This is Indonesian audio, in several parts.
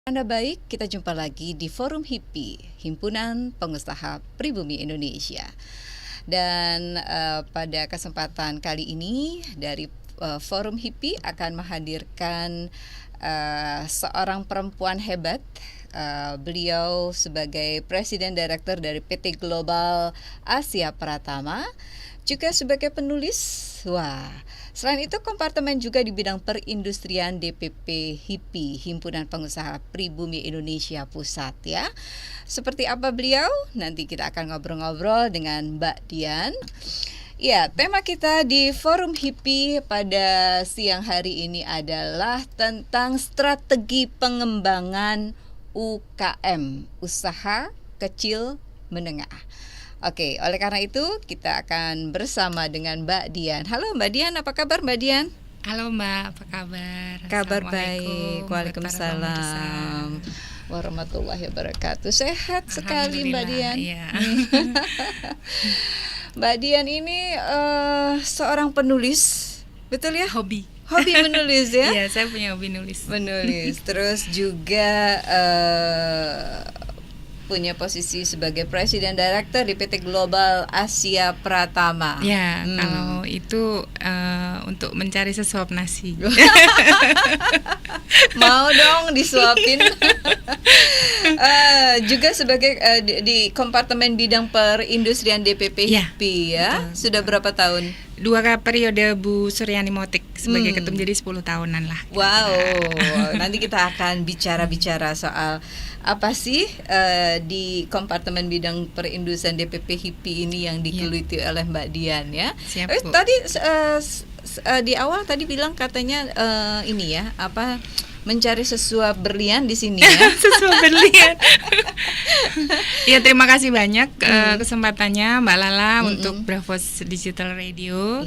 Anda baik, kita jumpa lagi di Forum HIPI, Himpunan Pengusaha Pribumi Indonesia. Dan pada kesempatan kali ini dari Forum HIPI akan menghadirkan seorang perempuan hebat. Beliau sebagai Presiden Direktur dari PT Global Asia Pratama, juga sebagai penulis. Wah, selain itu kompartemen juga di bidang perindustrian DPP HIPI, Himpunan Pengusaha Pribumi Indonesia Pusat ya. Seperti apa beliau? Nanti kita akan ngobrol-ngobrol dengan Mbak Dian. Ya, tema kita di Forum HIPI pada siang hari ini adalah tentang strategi pengembangan UKM, usaha kecil menengah. Oke, oleh karena itu kita akan bersama dengan Mbak Dian. Halo Mbak Dian, apa kabar Mbak Dian? Halo Mbak, apa kabar? Kabar baik, waalaikumsalam warahmatullahi wabarakatuh. Sehat sekali Mbak Dian. Iya. Mbak Dian ini seorang penulis, betul ya? Hobi menulis ya? Iya, saya punya hobi nulis. Terus juga punya posisi sebagai Presiden Direktur di PT Global Asia Pratama. Ya, kalau itu untuk mencari sesuap nasi. Mau dong disuapin. Juga sebagai di kompartemen bidang perindustrian DPP HIPI ya. Betul. Sudah berapa tahun? 2 periode Bu Suryani Motik sebagai ketum, jadi 10 tahunan lah. Wow, nanti kita akan bicara soal apa sih di kompartemen bidang perindustrian DPP HIPI ini yang digeluti oleh Mbak Dian ya. Siap, Bu. Tadi di awal tadi bilang katanya ini ya, apa, mencari sesuap berlian di sini ya. Sesuap berlian. Ya, terima kasih banyak kesempatannya Mbak Lala untuk Bravos Digital Radio.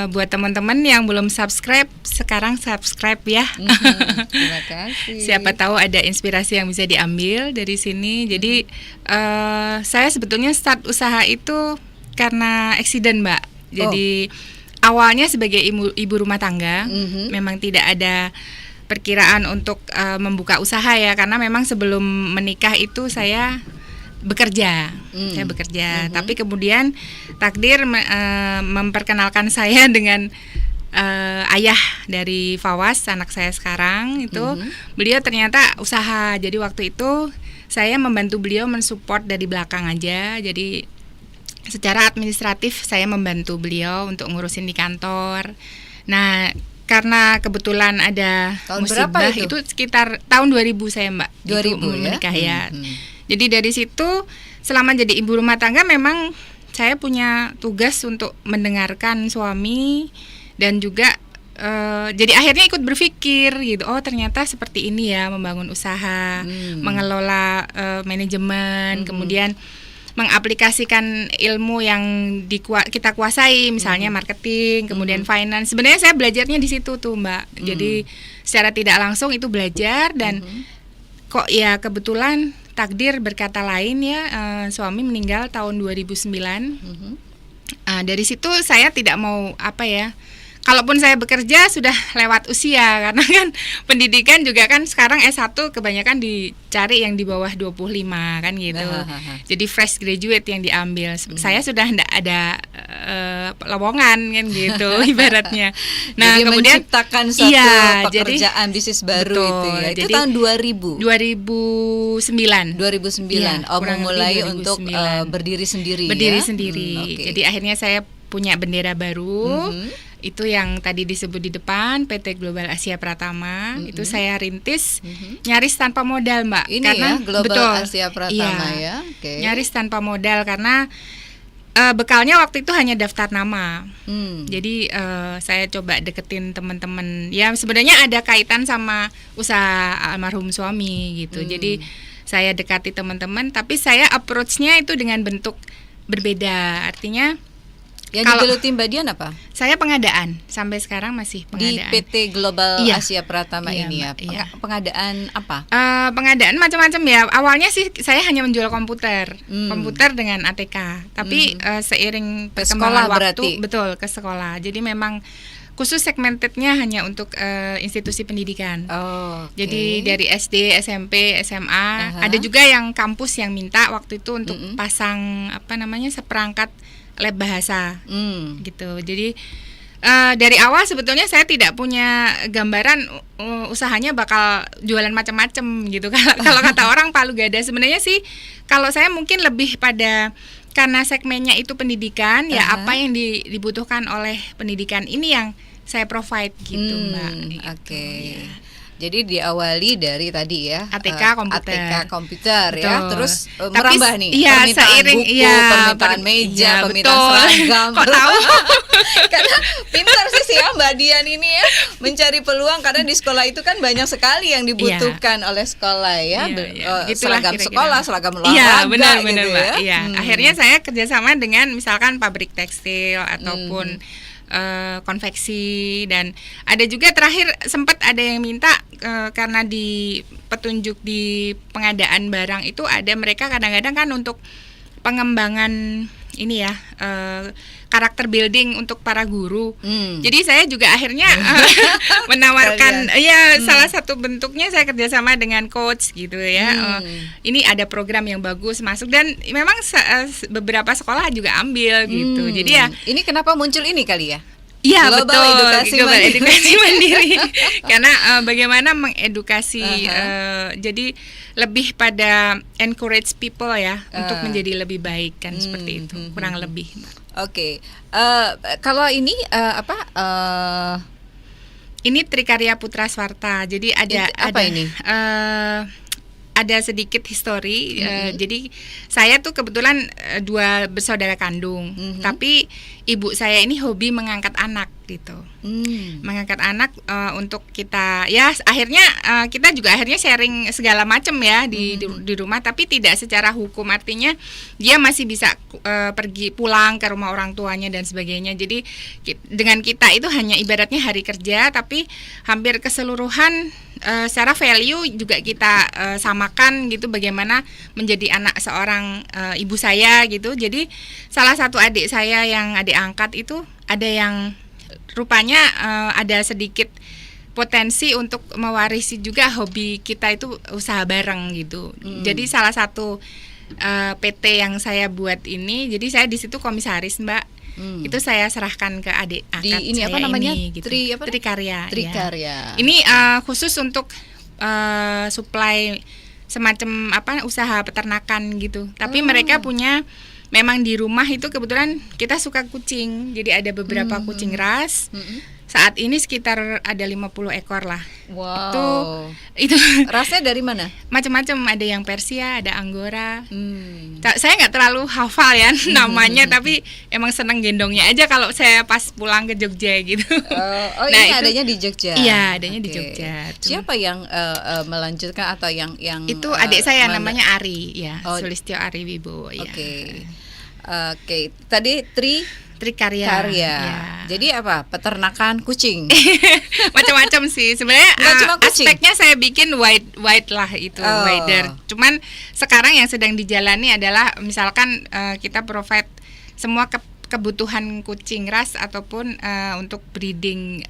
Buat teman-teman yang belum subscribe, sekarang subscribe ya. Terima kasih. Siapa tahu ada inspirasi yang bisa diambil dari sini. Jadi saya sebetulnya start usaha itu karena accident, Mbak. Jadi awalnya sebagai ibu rumah tangga, memang tidak ada perkiraan untuk membuka usaha ya, karena memang sebelum menikah itu saya bekerja. Tapi kemudian takdir memperkenalkan saya dengan ayah dari Fawaz, anak saya sekarang itu. Beliau ternyata usaha. Jadi waktu itu saya membantu beliau mensupport dari belakang aja. Jadi secara administratif saya membantu beliau untuk ngurusin di kantor. Nah, karena kebetulan ada tahun musibah itu sekitar tahun 2000 saya, Mbak. 2000 menikah ya. Jadi dari situ selama jadi ibu rumah tangga memang saya punya tugas untuk mendengarkan suami dan juga jadi akhirnya ikut berpikir gitu. Oh, ternyata seperti ini ya membangun usaha, mengelola manajemen, kemudian mengaplikasikan ilmu yang kita kuasai, misalnya marketing, kemudian finance. Sebenarnya saya belajarnya di situ tuh, Mbak. Jadi secara tidak langsung itu belajar dan kok ya kebetulan takdir berkata lain ya, suami meninggal tahun 2009. Dari situ saya tidak mau kalaupun saya bekerja sudah lewat usia, karena kan pendidikan juga kan sekarang S1 kebanyakan dicari yang di bawah 25 kan gitu. Jadi fresh graduate yang diambil. Saya sudah tidak ada lowongan kan gitu ibaratnya. Nah, jadi kemudian menciptakan satu pekerjaan bisnis baru, betul, itu ya. Itu tahun 2000. 2009. Memulai untuk berdiri sendiri. Jadi akhirnya saya punya bendera baru. Itu yang tadi disebut di depan, PT Global Asia Pratama. Itu saya rintis nyaris tanpa modal, Mbak. Ini karena ya, Global betul, Asia Pratama ya. Nyaris tanpa modal karena bekalnya waktu itu hanya daftar nama. Jadi saya coba deketin teman-teman. Ya sebenarnya ada kaitan sama usaha almarhum suami gitu. Jadi saya dekati teman-teman, tapi saya approach-nya itu dengan bentuk berbeda. Artinya yang digeluti Mbak Dian apa? Saya pengadaan, sampai sekarang masih pengadaan. Di PT Global Asia Pratama ini ya. Pengadaan apa? Pengadaan macam-macam ya. Awalnya sih saya hanya menjual komputer dengan ATK. Tapi seiring perkembangan waktu, berarti? Betul, ke sekolah. Jadi memang khusus segmentednya hanya untuk institusi pendidikan. Oh, oke. Jadi dari SD, SMP, SMA, ada juga yang kampus yang minta waktu itu untuk pasang seperangkat lab bahasa gitu. Jadi dari awal sebetulnya saya tidak punya gambaran usahanya bakal jualan macam-macam gitu. Kalau kata orang palu gada, sebenarnya sih kalau saya mungkin lebih pada karena segmennya itu pendidikan, ya apa yang dibutuhkan oleh pendidikan ini yang saya provide gitu, Mbak. Oke. Ya. Jadi diawali dari tadi ya ATK komputer ya, terus tapi, merambah nih permintaan seiring, buku, permintaan meja, permintaan seragam. Kok tahu? Karena pintar sih ya Mbak Dian ini ya mencari peluang, karena di sekolah itu kan banyak sekali yang dibutuhkan oleh sekolah ya, seragam sekolah, seragam olahraga, benar gitu Mbak. ya. Iya, akhirnya saya kerjasama dengan misalkan pabrik tekstil ataupun konveksi, dan ada juga terakhir sempat ada yang minta karena di petunjuk di pengadaan barang itu ada mereka kadang-kadang kan untuk pengembangan ini ya karakter building untuk para guru. Jadi saya juga akhirnya menawarkan salah satu bentuknya saya kerjasama dengan coach gitu ya. Ini ada program yang bagus masuk, dan memang beberapa sekolah juga ambil gitu. Jadi ya ini kenapa muncul ini kali ya? Iya, Global edukasi mandiri. Karena bagaimana mengedukasi, jadi lebih pada encourage people ya untuk menjadi lebih baik kan, seperti itu kurang lebih. Oke. Kalau ini ini Trikarya Putra Swarta. Jadi ada ini? Ada sedikit histori. Jadi saya tuh kebetulan 2 bersaudara kandung, tapi ibu saya ini hobi mengangkat anak gitu. Mengangkat anak untuk kita ya akhirnya kita juga akhirnya sharing segala macam ya di rumah, tapi tidak secara hukum, artinya dia masih bisa pergi pulang ke rumah orang tuanya dan sebagainya. Jadi dengan kita itu hanya ibaratnya hari kerja, tapi hampir keseluruhan secara value juga kita samakan gitu, bagaimana menjadi anak seorang ibu saya gitu. Jadi salah satu adik saya yang adik angkat itu ada yang rupanya ada sedikit potensi untuk mewarisi juga hobi kita itu usaha bareng gitu. Jadi salah satu PT yang saya buat ini, jadi saya di situ komisaris, Mbak. Itu saya serahkan ke adik angkat ini saya apa namanya? Ini, gitu. Trikarya. Trikarya. Ya. Ini khusus untuk supply semacam usaha peternakan gitu. Tapi mereka punya memang di rumah itu kebetulan kita suka kucing. Jadi ada beberapa kucing ras. Saat ini sekitar ada 50 ekor lah. Wow. Itu rasnya dari mana? Macam-macam, ada yang Persia, ada Angora. Saya nggak terlalu hafal ya namanya, tapi emang seneng gendongnya aja kalau saya pas pulang ke Jogja gitu. Nah, ini adanya di Jogja. Iya, adanya di Jogja. Siapa yang melanjutkan atau yang itu adik saya namanya Ari ya, Sulistyo Ari Wibowo ya. Oke. Tadi Trikarya. Ya. Jadi apa? Peternakan kucing. Macam-macam sih. Sebenarnya aspeknya saya bikin wide lah itu, wider. Cuman sekarang yang sedang dijalani adalah misalkan kita provide semua kebutuhan kucing ras ataupun untuk breeding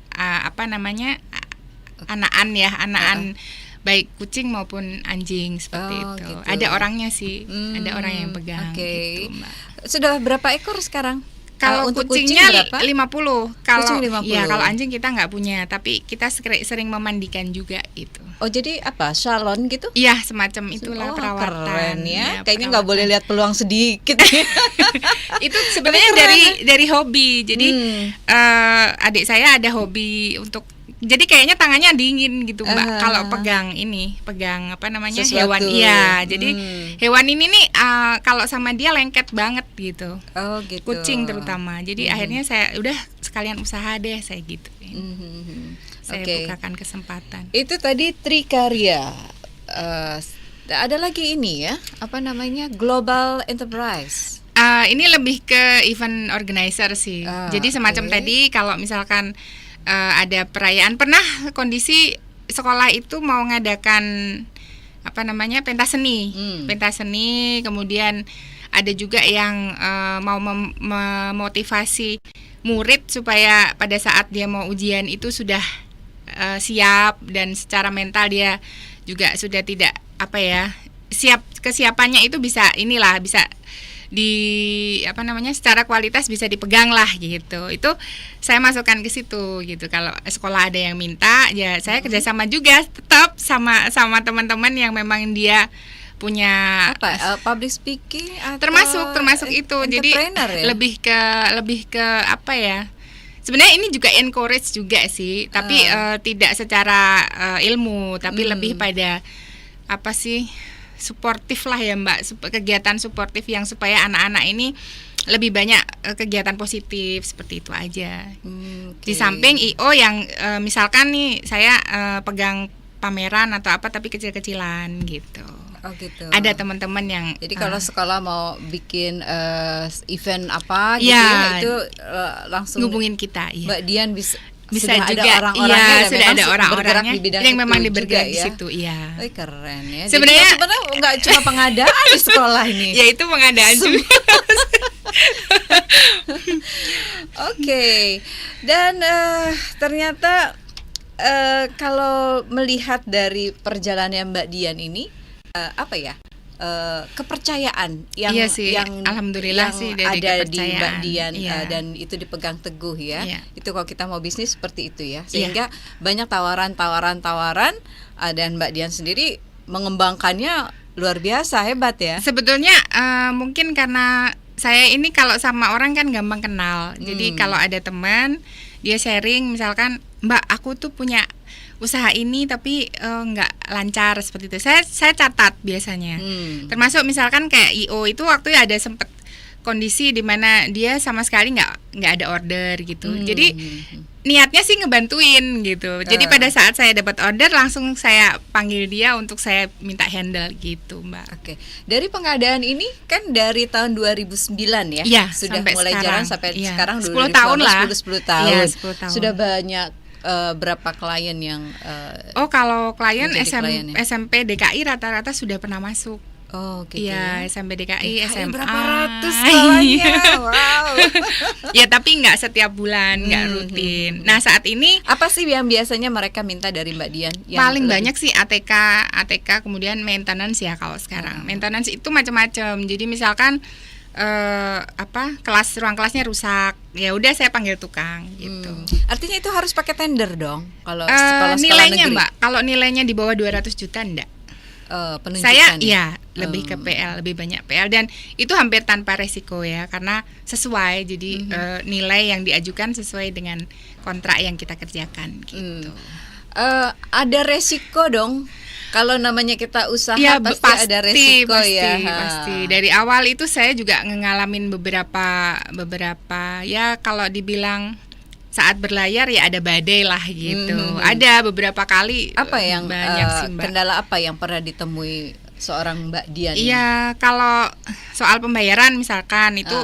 anakan baik kucing maupun anjing seperti itu. Gitu. Ada orangnya sih, ada orang yang pegang gitu, Mbak. Sudah berapa ekor sekarang? Kalau untuk kucingnya kucing 50. Kalau kucing 50. Ya, kalau anjing kita nggak punya, tapi kita sering memandikan juga itu. Oh, jadi apa? Salon gitu? Iya, semacam itulah perawatan. Keren ya. Kayaknya nggak boleh lihat peluang sedikit. Itu sebenarnya dari hobi. Jadi adik saya ada hobi untuk, jadi kayaknya tangannya dingin gitu, Mbak. Kalau pegang sesuatu. hewan. Iya, jadi hewan ini nih kalau sama dia lengket banget gitu. Oh, gitu. Kucing terutama. Jadi akhirnya saya udah sekalian usaha deh saya gitu. Saya bukakan kesempatan. Itu tadi Trikarya. Ada lagi ini ya, Global Enterprise. Ini lebih ke event organizer sih. Jadi semacam tadi kalau misalkan ada perayaan, pernah kondisi sekolah itu mau ngadakan pentas seni, kemudian ada juga yang mau memotivasi murid supaya pada saat dia mau ujian itu sudah siap, dan secara mental dia juga sudah tidak kesiapannya itu bisa secara kualitas bisa dipegang lah gitu. Itu saya masukkan ke situ gitu. Kalau sekolah ada yang minta, ya saya kerjasama juga tetap sama teman-teman yang memang dia punya public speaking atau termasuk itu. Jadi ya? lebih ke apa ya? Sebenarnya ini juga encourage juga sih, tapi tidak secara ilmu, tapi lebih pada apa sih, suportif lah ya Mbak, kegiatan suportif yang supaya anak-anak ini lebih banyak kegiatan positif, seperti itu aja. Di samping IO yang misalkan nih saya pegang pameran atau apa tapi kecil-kecilan gitu. Oh gitu. Ada teman-teman yang jadi kalau sekolah mau bikin event apa gitu ya, itu langsung hubungin kita. Iya. Mbak Dian bisa juga ada orang-orangnya, sudah ada orang-orangnya di bidang yang memang bergerak di situ, iya. Keren ya. Sebenarnya nggak cuma pengadaan di sekolah ini. Ya itu pengadaan juga. Oke. Dan ternyata kalau melihat dari perjalanan Mbak Dian ini, kepercayaan yang iya sih, yang alhamdulillah yang sih dari ada di Mbak Dian, iya. Dan itu dipegang teguh ya. Iya. Itu kalau kita mau bisnis seperti itu ya, sehingga banyak tawaran dan Mbak Dian sendiri mengembangkannya luar biasa, hebat ya. Sebetulnya mungkin karena saya ini kalau sama orang kan gampang kenal. Jadi kalau ada teman dia sharing, misalkan Mbak aku tuh punya usaha ini tapi nggak lancar seperti itu, saya catat biasanya. Termasuk misalkan kayak IO itu waktu ada sempet kondisi di mana dia sama sekali nggak ada order gitu. Jadi niatnya sih ngebantuin gitu. Jadi pada saat saya dapat order langsung saya panggil dia untuk saya minta handle gitu, Mbak. Oke. Dari pengadaan ini kan dari tahun 2009 ya? Iya, sudah mulai jalan sampai sekarang 10 tahun lah. 10 tahun. Iya, 10 tahun. Sudah banyak berapa klien yang kalau klien klien ya? SMP DKI rata-rata sudah pernah masuk. Oh gitu. Iya, SMP DKI, SMA. Berapa ratus skalanya? Wow. Ya tapi nggak setiap bulan, nggak rutin. Nah saat ini apa sih yang biasanya mereka minta dari Mbak Dian? Paling banyak sih ATK, kemudian maintenance ya kalau sekarang. Maintenance itu macam-macam. Jadi misalkan ruang kelasnya rusak, ya udah saya panggil tukang gitu. Artinya itu harus pakai tender dong kalau nilainya negeri. Mbak, kalau nilainya di bawah 200 juta enggak. Saya lebih ke PL, lebih banyak PL, dan itu hampir tanpa resiko ya, karena sesuai, jadi nilai yang diajukan sesuai dengan kontrak yang kita kerjakan gitu. Ada resiko dong. Kalau namanya kita usaha ya, pasti ada resiko pasti. Dari awal itu saya juga ngalamin beberapa ya kalau dibilang saat berlayar ya ada badai lah gitu. Ada beberapa kali. Apa yang banyak sih, Mbak. Kendala apa yang pernah ditemui seorang Mbak Dian? Iya, kalau soal pembayaran misalkan itu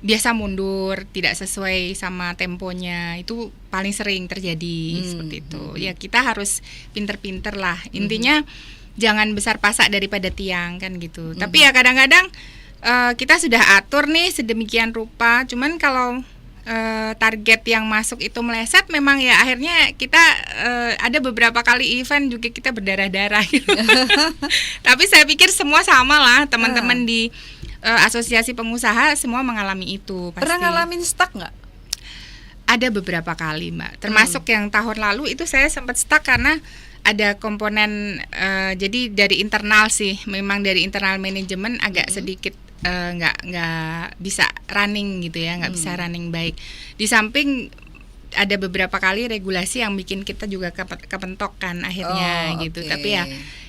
biasa mundur, tidak sesuai sama temponya, itu paling sering terjadi seperti itu. Ya kita harus pinter-pinter lah. Intinya jangan besar pasak daripada tiang kan gitu. Tapi ya kadang-kadang kita sudah atur nih sedemikian rupa, cuman kalau target yang masuk itu meleset, memang ya akhirnya kita ada beberapa kali event juga kita berdarah-darah gitu. Tapi saya pikir semua sama lah, teman-teman di asosiasi pengusaha semua mengalami itu pasti. Pernah ngalamin stuck nggak? Ada beberapa kali, Mbak. Termasuk yang tahun lalu itu saya sempat stuck karena ada komponen jadi dari internal sih, memang dari internal manajemen agak sedikit nggak bisa running gitu ya, nggak bisa running baik. Di samping ada beberapa kali regulasi yang bikin kita juga kepentok kan akhirnya gitu. Tapi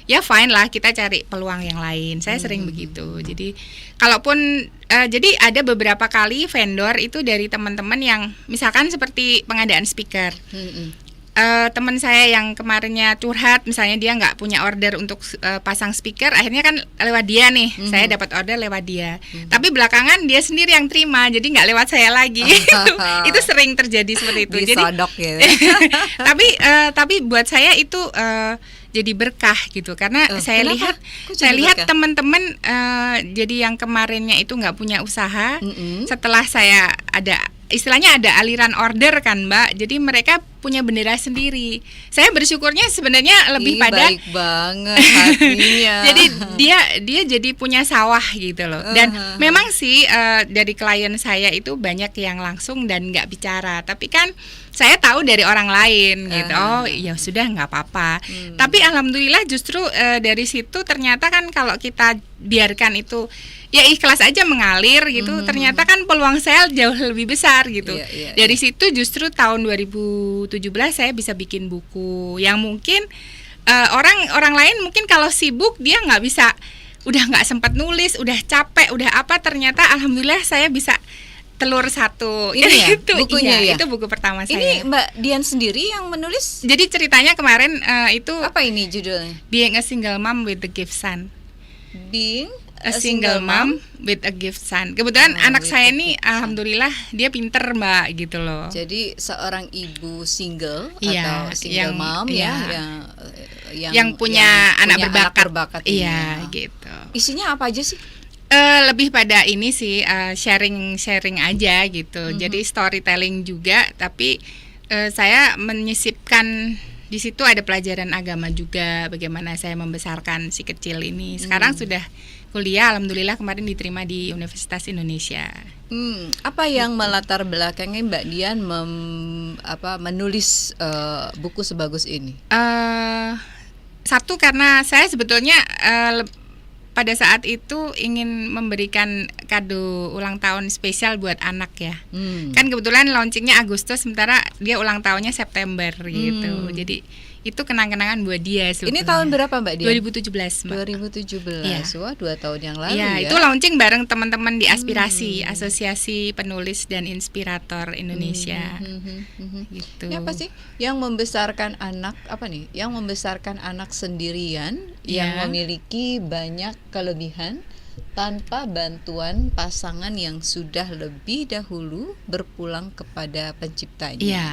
ya fine lah, kita cari peluang yang lain. Saya sering begitu. Jadi kalaupun jadi ada beberapa kali vendor itu dari teman-teman yang misalkan seperti pengadaan speaker. Teman saya yang kemarinnya curhat, misalnya dia nggak punya order untuk pasang speaker, akhirnya kan lewat dia nih, saya dapat order lewat dia. Tapi belakangan dia sendiri yang terima, jadi nggak lewat saya lagi. Itu sering terjadi seperti itu. Disodok jadi, gitu. tapi buat saya itu jadi berkah gitu, karena saya kenapa? Kok jadi lihat berkah? teman-teman jadi yang kemarinnya itu nggak punya usaha, setelah saya ada istilahnya ada aliran order kan Mbak, jadi mereka punya bendera sendiri. Saya bersyukurnya sebenarnya lebih pada baik banget hatinya. jadi dia jadi punya sawah gitu loh. Dan memang sih dari klien saya itu banyak yang langsung dan nggak bicara, tapi kan saya tahu dari orang lain gitu. Oh ya sudah, nggak apa-apa. Tapi alhamdulillah justru dari situ ternyata kan kalau kita biarkan itu ya ikhlas aja mengalir gitu, ternyata kan peluang saya jauh lebih besar gitu. Dari situ justru tahun 2017 saya bisa bikin buku yang mungkin orang lain mungkin kalau sibuk dia nggak bisa, udah nggak sempat nulis, udah capek, udah apa, ternyata alhamdulillah saya bisa telur satu. Ini ya, itu bukunya ya? Itu buku pertama saya. Ini Mbak Dian sendiri yang menulis? Jadi ceritanya kemarin itu Apa ini judulnya? Being a Single Mom with a Gift Son. Being A single mom with a gift son. Kebetulan anak saya ini alhamdulillah dia pinter Mbak gitu loh. Jadi seorang ibu single Iya, atau single mom iya. yang punya anak punya berbakat. ini. Iya gitu. Isinya apa aja sih? Lebih pada ini sih sharing aja gitu. Jadi storytelling juga, tapi saya menyisipkan di situ ada pelajaran agama juga, bagaimana saya membesarkan si kecil ini. Sekarang sudah kuliah, alhamdulillah kemarin diterima di Universitas Indonesia. Apa yang melatar belakangnya Mbak Dian menulis buku sebagus ini? Satu, karena saya sebetulnya pada saat itu ingin memberikan kado ulang tahun spesial buat anak ya. Kan kebetulan launchingnya Agustus, sementara dia ulang tahunnya September gitu. Jadi itu kenang-kenangan buat dia sebetulnya. Ini tahun berapa Mbak Dian? 2017 Mbak. 2017, Iya. Wah 2 tahun yang lalu Ya, ya. itu launching bareng teman-teman di Aspirasi, Asosiasi Penulis dan Inspirator Indonesia. Gitu. Ini apa sih yang membesarkan anak, apa nih? Yang membesarkan anak sendirian yang memiliki banyak kelebihan tanpa bantuan pasangan yang sudah lebih dahulu berpulang kepada penciptanya. Iya.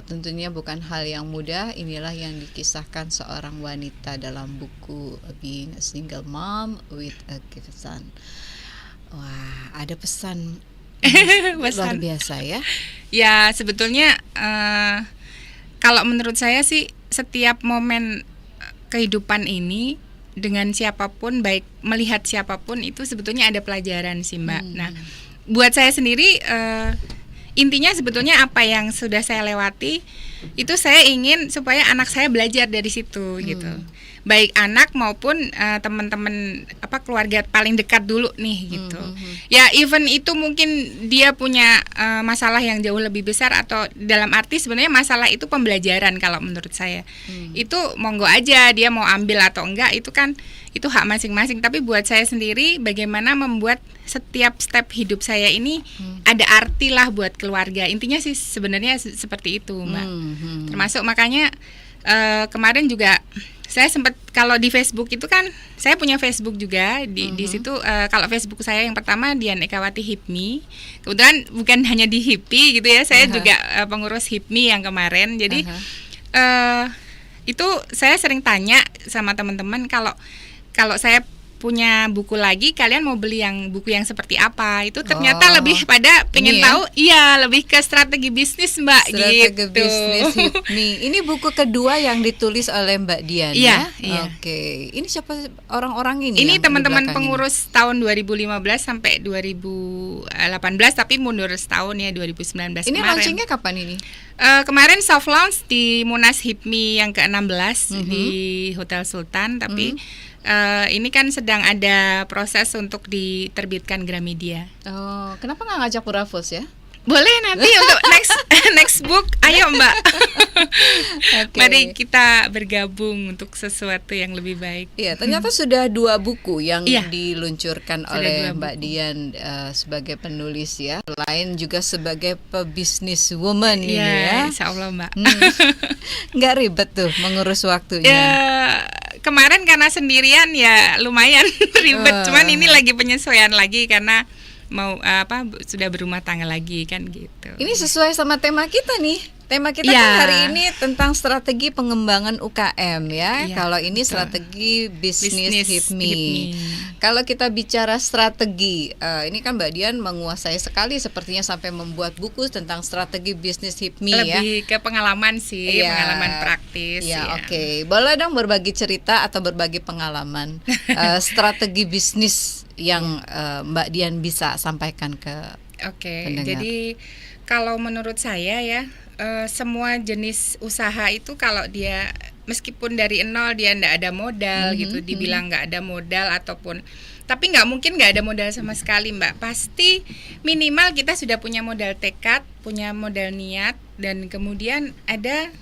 Tentunya bukan hal yang mudah. Inilah yang dikisahkan seorang wanita dalam buku Being a Single Mom with a Gift Son. Wah, ada pesan luar biasa ya. Ya, sebetulnya kalau menurut saya sih setiap momen kehidupan ini dengan siapapun, baik melihat siapapun, itu sebetulnya ada pelajaran sih Mbak. Nah, buat saya sendiri intinya sebetulnya apa yang sudah saya lewati itu saya ingin supaya anak saya belajar dari situ gitu. Baik anak maupun teman-teman keluarga paling dekat dulu nih gitu. Ya even itu mungkin dia punya masalah yang jauh lebih besar, atau dalam arti sebenarnya masalah itu pembelajaran kalau menurut saya. Itu monggo aja dia mau ambil atau enggak, itu kan itu hak masing-masing. Tapi buat saya sendiri bagaimana membuat setiap step hidup saya ini ada arti lah buat keluarga. Intinya sih sebenarnya seperti itu Mbak. Termasuk makanya kemarin juga saya sempat, kalau di Facebook itu kan saya punya Facebook juga di situ. Kalau Facebook saya yang pertama Dian Ekawati HIPMI. Kebetulan bukan hanya di HIPI gitu ya, saya juga pengurus HIPMI yang kemarin. Jadi itu saya sering tanya sama teman-teman, kalau saya punya buku lagi, kalian mau beli yang buku yang seperti apa? Itu ternyata lebih pada pengen tahu, lebih ke strategi bisnis Mbak. Strategi gitu. bisnis HIPMI. Ini buku kedua yang ditulis oleh Mbak Dian Iya. Oke. Ini siapa orang-orang ini? Ini yang teman-teman di belakang pengurus tahun 2015 sampai 2018, tapi mundur setahun ya 2019 ini kemarin. launchingnya kapan ini? Kemarin soft launch di Munas HIPMI yang ke-16 di Hotel Sultan, tapi ini kan sedang ada proses untuk diterbitkan Gramedia. Oh, kenapa nggak ngajak Purafos ya? Boleh nanti untuk next book, ayo Mbak. Mari kita bergabung untuk sesuatu yang lebih baik. Iya, ternyata sudah 2 buku yang diluncurkan oleh Mbak Dian sebagai penulis ya. Lain juga sebagai pebisnis woman ini ya. Insya Allah Mbak. Nggak ribet tuh mengurus waktunya. Ya, kemarin karena sendirian ya lumayan ribet. Cuman ini lagi penyesuaian lagi karena sudah berumah tangga lagi kan gitu. Ini sesuai sama tema kita nih. Tema kita Ya. kan hari ini tentang strategi pengembangan UKM ya. Iya, Kalau ini betul. strategi bisnis HIPMI. HIPMI. Kalau kita bicara strategi, ini kan Mbak Dian menguasai sekali sepertinya sampai membuat buku tentang strategi bisnis HIPMI ya. Lebih ke pengalaman sih, Iya. pengalaman praktis. Ya, ya. oke. Boleh dong berbagi cerita atau berbagi pengalaman strategi bisnis yang Mbak Dian bisa sampaikan ke Oke, pendengar. jadi kalau menurut saya ya, semua jenis usaha itu kalau dia meskipun dari nol dia nggak ada modal gitu, dibilang nggak ada modal ataupun, tapi nggak mungkin nggak ada modal sama sekali Mbak. Pasti minimal kita sudah punya modal tekad, punya modal niat, dan kemudian ada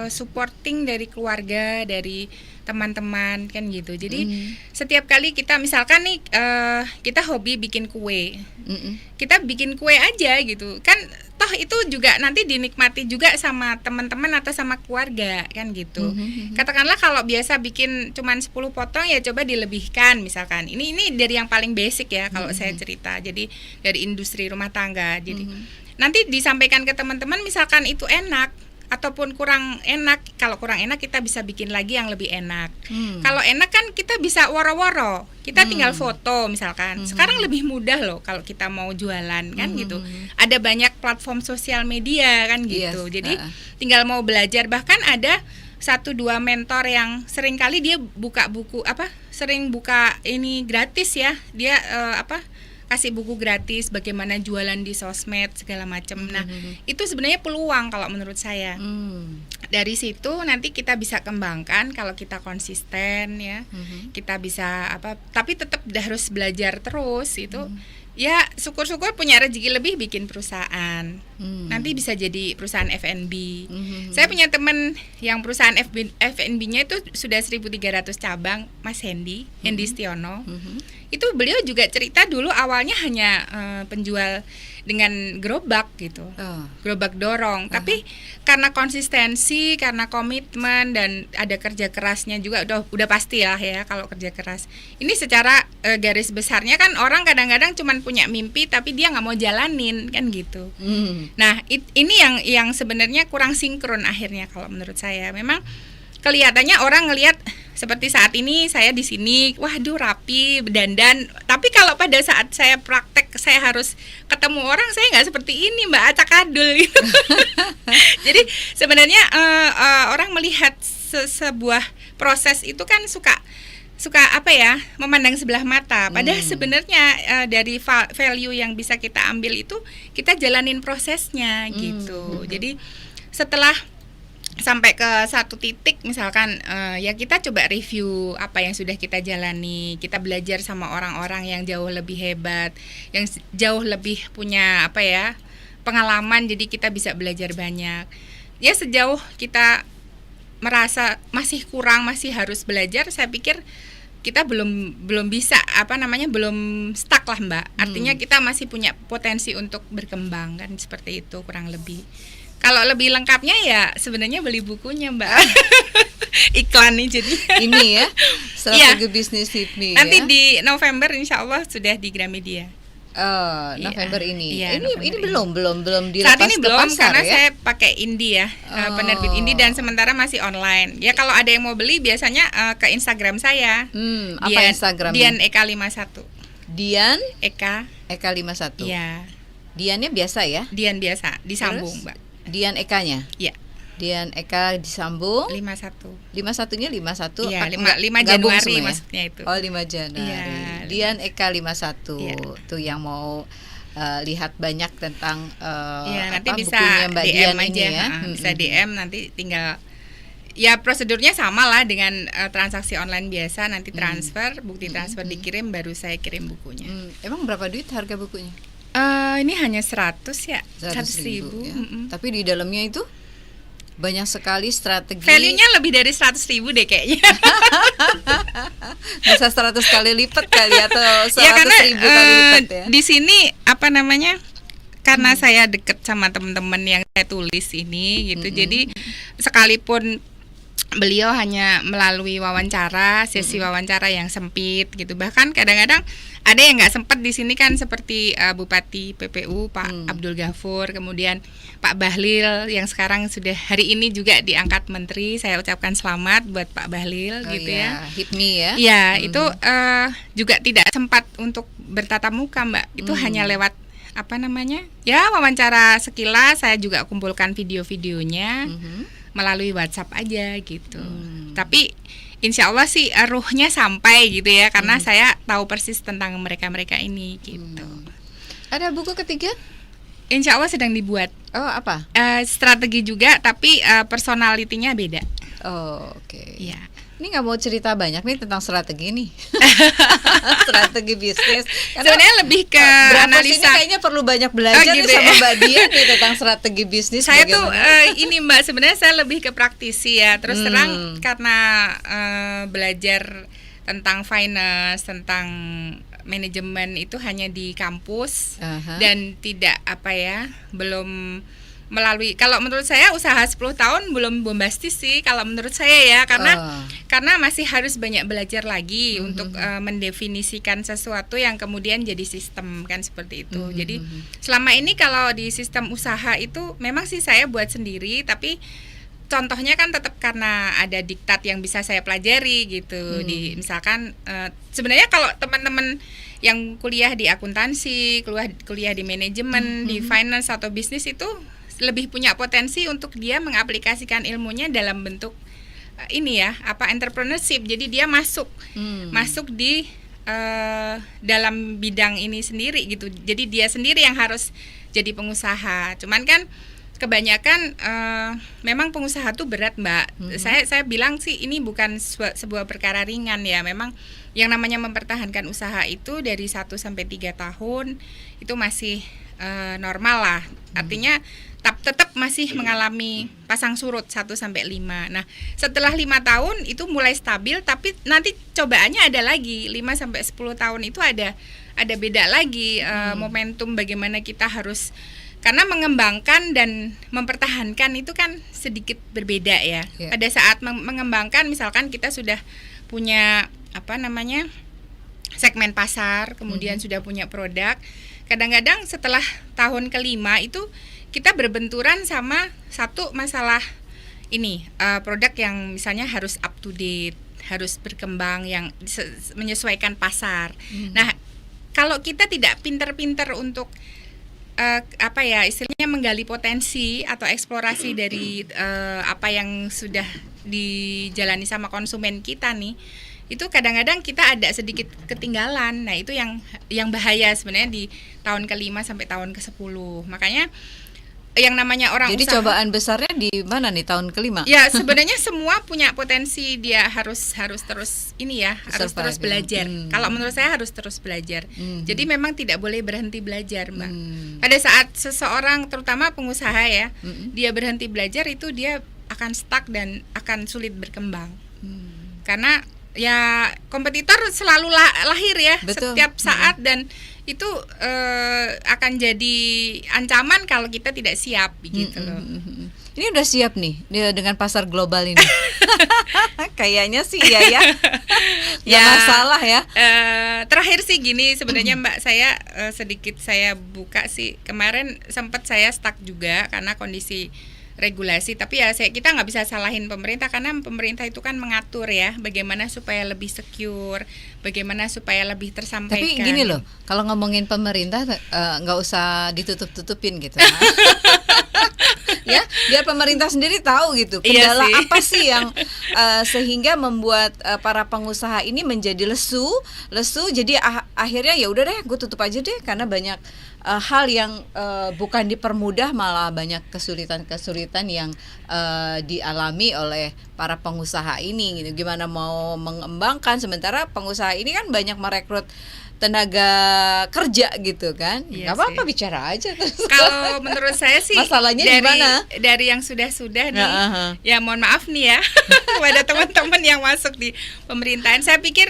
supporting dari keluarga, dari teman-teman kan gitu. Jadi setiap kali kita misalkan nih kita hobi bikin kue, kita bikin kue aja gitu kan, toh itu juga nanti dinikmati juga sama teman-teman atau sama keluarga kan gitu. Katakanlah kalau biasa bikin cuman 10 potong ya coba dilebihkan misalkan. Ini dari yang paling basic ya kalau saya cerita. Jadi dari industri rumah tangga. Jadi nanti disampaikan ke teman-teman misalkan itu enak ataupun kurang enak. Kalau kurang enak kita bisa bikin lagi yang lebih enak. Kalau enak kan kita bisa woro-woro. Kita tinggal foto misalkan. Sekarang lebih mudah loh kalau kita mau jualan kan gitu. Ada banyak platform sosial media kan gitu. Yes. Jadi tinggal mau belajar, bahkan ada 1-2 mentor yang sering kali dia buka buku sering buka ini gratis ya. Dia kasih buku gratis bagaimana jualan di sosmed segala macam. Nah, itu sebenarnya peluang kalau menurut saya. Dari situ nanti kita bisa kembangkan kalau kita konsisten ya. Kita bisa tapi tetap harus belajar terus itu. Ya, syukur-syukur punya rezeki lebih bikin perusahaan. Nanti bisa jadi perusahaan F&B. Saya punya teman yang perusahaan F&B-nya itu sudah 1.300 cabang, Mas Hendy Stiono. Itu beliau juga cerita dulu awalnya hanya penjual dengan gerobak gitu, gerobak dorong. Tapi karena konsistensi, karena komitmen dan ada kerja kerasnya juga, udah pasti lah ya kalau kerja keras. Ini secara garis besarnya kan orang kadang-kadang cuman punya mimpi tapi dia nggak mau jalanin kan gitu. Nah ini yang sebenarnya kurang sinkron akhirnya kalau menurut saya. Memang kelihatannya orang ngelihat seperti saat ini saya di sini, waduh rapi, dandan. Tapi kalau pada saat saya praktek, saya harus ketemu orang, saya nggak seperti ini, Mbak, acak-adul gitu. Jadi sebenarnya orang melihat sebuah proses itu kan suka memandang sebelah mata. Padahal sebenarnya dari value yang bisa kita ambil itu kita jalanin prosesnya gitu. Jadi setelah sampai ke satu titik misalkan ya kita coba review apa yang sudah kita jalani, kita belajar sama orang-orang yang jauh lebih hebat, yang jauh lebih punya pengalaman, jadi kita bisa belajar banyak. Ya sejauh kita merasa masih kurang, masih harus belajar, saya pikir kita belum bisa belum stuck lah Mbak. Artinya kita masih punya potensi untuk berkembang kan, seperti itu kurang lebih. Kalau lebih lengkapnya ya sebenarnya beli bukunya Mbak. Iklan nih jadi. Ini ya strategi bisnis HIPMI. Nanti di November insya Allah sudah di Gramedia. November ini. Iya, ini belum dilepas saat ini ke belum pasar, karena ya? saya pakai Indie ya, penerbit Indie, dan sementara masih online. Ya kalau ada yang mau beli biasanya ke Instagram saya. Apa Instagramnya? Dian Eka 51. Dian Eka 51. Iya. Diannya biasa ya? Dian biasa disambung, Terus? Mbak. Dian Ekanya? Iya. Dian Eka disambung 51. 51-nya 51. Iya, enggak 5 gabung Januari semua ya? maksudnya itu. Oh, 5 Januari. Iya, Dian Eka 51. Iya. Tuh yang mau lihat banyak tentang nanti bisa bukunya Mbak DM Dian aja ini ya. bisa DM, nanti tinggal ya prosedurnya sama lah dengan transaksi online biasa, nanti transfer, bukti transfer dikirim, baru saya kirim bukunya. Emang berapa duit harga bukunya? Ini hanya 100 ya, 100.000 ya. Mm-mm. Tapi di dalamnya itu banyak sekali strategi. Value-nya lebih dari 100.000 deh kayaknya. Bisa 100 kali lipat kali atau 100.000 Ya karena kali lipat ya. di sini karena saya deket sama teman-teman yang saya tulis ini gitu. Jadi sekalipun beliau hanya melalui wawancara, sesi wawancara yang sempit gitu. Bahkan kadang-kadang ada yang nggak sempat di sini kan, seperti Bupati PPU Pak Abdul Ghafur, kemudian Pak Bahlil yang sekarang sudah hari ini juga diangkat menteri. Saya ucapkan selamat buat Pak Bahlil gitu ya. HIPMI ya. Iya, itu juga tidak sempat untuk bertatap muka, Mbak. Itu hanya lewat apa namanya? Ya, wawancara sekilas. Saya juga kumpulkan video-videonya melalui WhatsApp aja gitu. Tapi insya Allah sih ruhnya sampai gitu ya, karena saya tahu persis tentang mereka-mereka ini gitu. Ada buku ketiga? Insya Allah sedang dibuat. Oh, apa? Strategi juga, tapi personalitinya beda. Oh, oke. Iya. Ini nggak mau cerita banyak nih tentang strategi nih. Strategi bisnis. Sebenarnya lebih ke analisa. Ini kayaknya perlu banyak belajar gitu nih sama Mbak Dian nih tentang strategi bisnis. Saya tuh ini Mbak, sebenarnya saya lebih ke praktisi ya. Terus terang karena belajar tentang finance, tentang manajemen itu hanya di kampus dan tidak belum melalui, kalau menurut saya usaha 10 tahun belum bombastis sih kalau menurut saya ya, karena masih harus banyak belajar lagi untuk mendefinisikan sesuatu yang kemudian jadi sistem kan, seperti itu. Jadi selama ini kalau di sistem usaha itu memang sih saya buat sendiri, tapi contohnya kan tetap karena ada diktat yang bisa saya pelajari gitu. Di misalkan sebenarnya kalau teman-teman yang kuliah di akuntansi, kuliah di manajemen, di finance atau bisnis itu lebih punya potensi untuk dia mengaplikasikan ilmunya dalam bentuk entrepreneurship. Jadi dia masuk di dalam bidang ini sendiri gitu. Jadi dia sendiri yang harus jadi pengusaha. Cuman kan kebanyakan memang pengusaha tuh berat, Mbak. Saya bilang sih ini bukan sebuah perkara ringan ya. Memang yang namanya mempertahankan usaha itu dari 1 sampai 3 tahun itu masih normal lah. Artinya tetap masih mengalami pasang surut 1 sampai 5. Nah, setelah 5 tahun itu mulai stabil, tapi nanti cobaannya ada lagi 5 sampai 10 tahun itu ada beda lagi momentum bagaimana kita harus, karena mengembangkan dan mempertahankan itu kan sedikit berbeda ya. Pada saat mengembangkan misalkan kita sudah punya segmen pasar, kemudian sudah punya produk. Kadang-kadang setelah tahun ke-5 itu kita berbenturan sama satu masalah ini, produk yang misalnya harus up to date, harus berkembang, yang menyesuaikan pasar. Nah, kalau kita tidak pinter-pinter untuk istilahnya menggali potensi atau eksplorasi dari apa yang sudah dijalani sama konsumen kita nih, itu kadang-kadang kita ada sedikit ketinggalan. Nah, itu yang bahaya sebenarnya di tahun ke-5 sampai tahun ke-10. Makanya yang namanya orang jadi usaha, cobaan besarnya di mana nih tahun ke-5? Ya, sebenarnya semua punya potensi, dia harus terus harus terus belajar. Kalau menurut saya harus terus belajar. Jadi memang tidak boleh berhenti belajar, Mbak. Pada saat seseorang, terutama pengusaha ya, dia berhenti belajar itu dia akan stuck dan akan sulit berkembang. Karena ya kompetitor selalu lahir ya. Betul. Setiap saat dan itu akan jadi ancaman kalau kita tidak siap gitu loh. Ini udah siap nih dengan pasar global ini. Kayaknya sih ya. Ya masalah ya. Terakhir sih gini sebenarnya Mbak, saya sedikit saya buka sih, kemarin sempat saya stuck juga karena kondisi regulasi, tapi ya kita nggak bisa salahin pemerintah, karena pemerintah itu kan mengatur ya bagaimana supaya lebih secure, bagaimana supaya lebih tersampaikan. Tapi gini loh, kalau ngomongin pemerintah nggak usah ditutup-tutupin gitu. Ya, biar pemerintah sendiri tahu gitu kendala apa sih yang sehingga membuat para pengusaha ini menjadi lesu. Jadi akhirnya ya udah deh, gue tutup aja deh, karena banyak hal yang bukan dipermudah, malah banyak kesulitan yang dialami oleh para pengusaha ini gitu. Gimana mau mengembangkan sementara pengusaha ini kan banyak merekrut tenaga kerja gitu kan. Nggak apa-apa, bicara aja. Kalau menurut saya sih masalahnya dari yang sudah nih, ya mohon maaf nih ya kepada teman-teman yang masuk di pemerintahan, saya pikir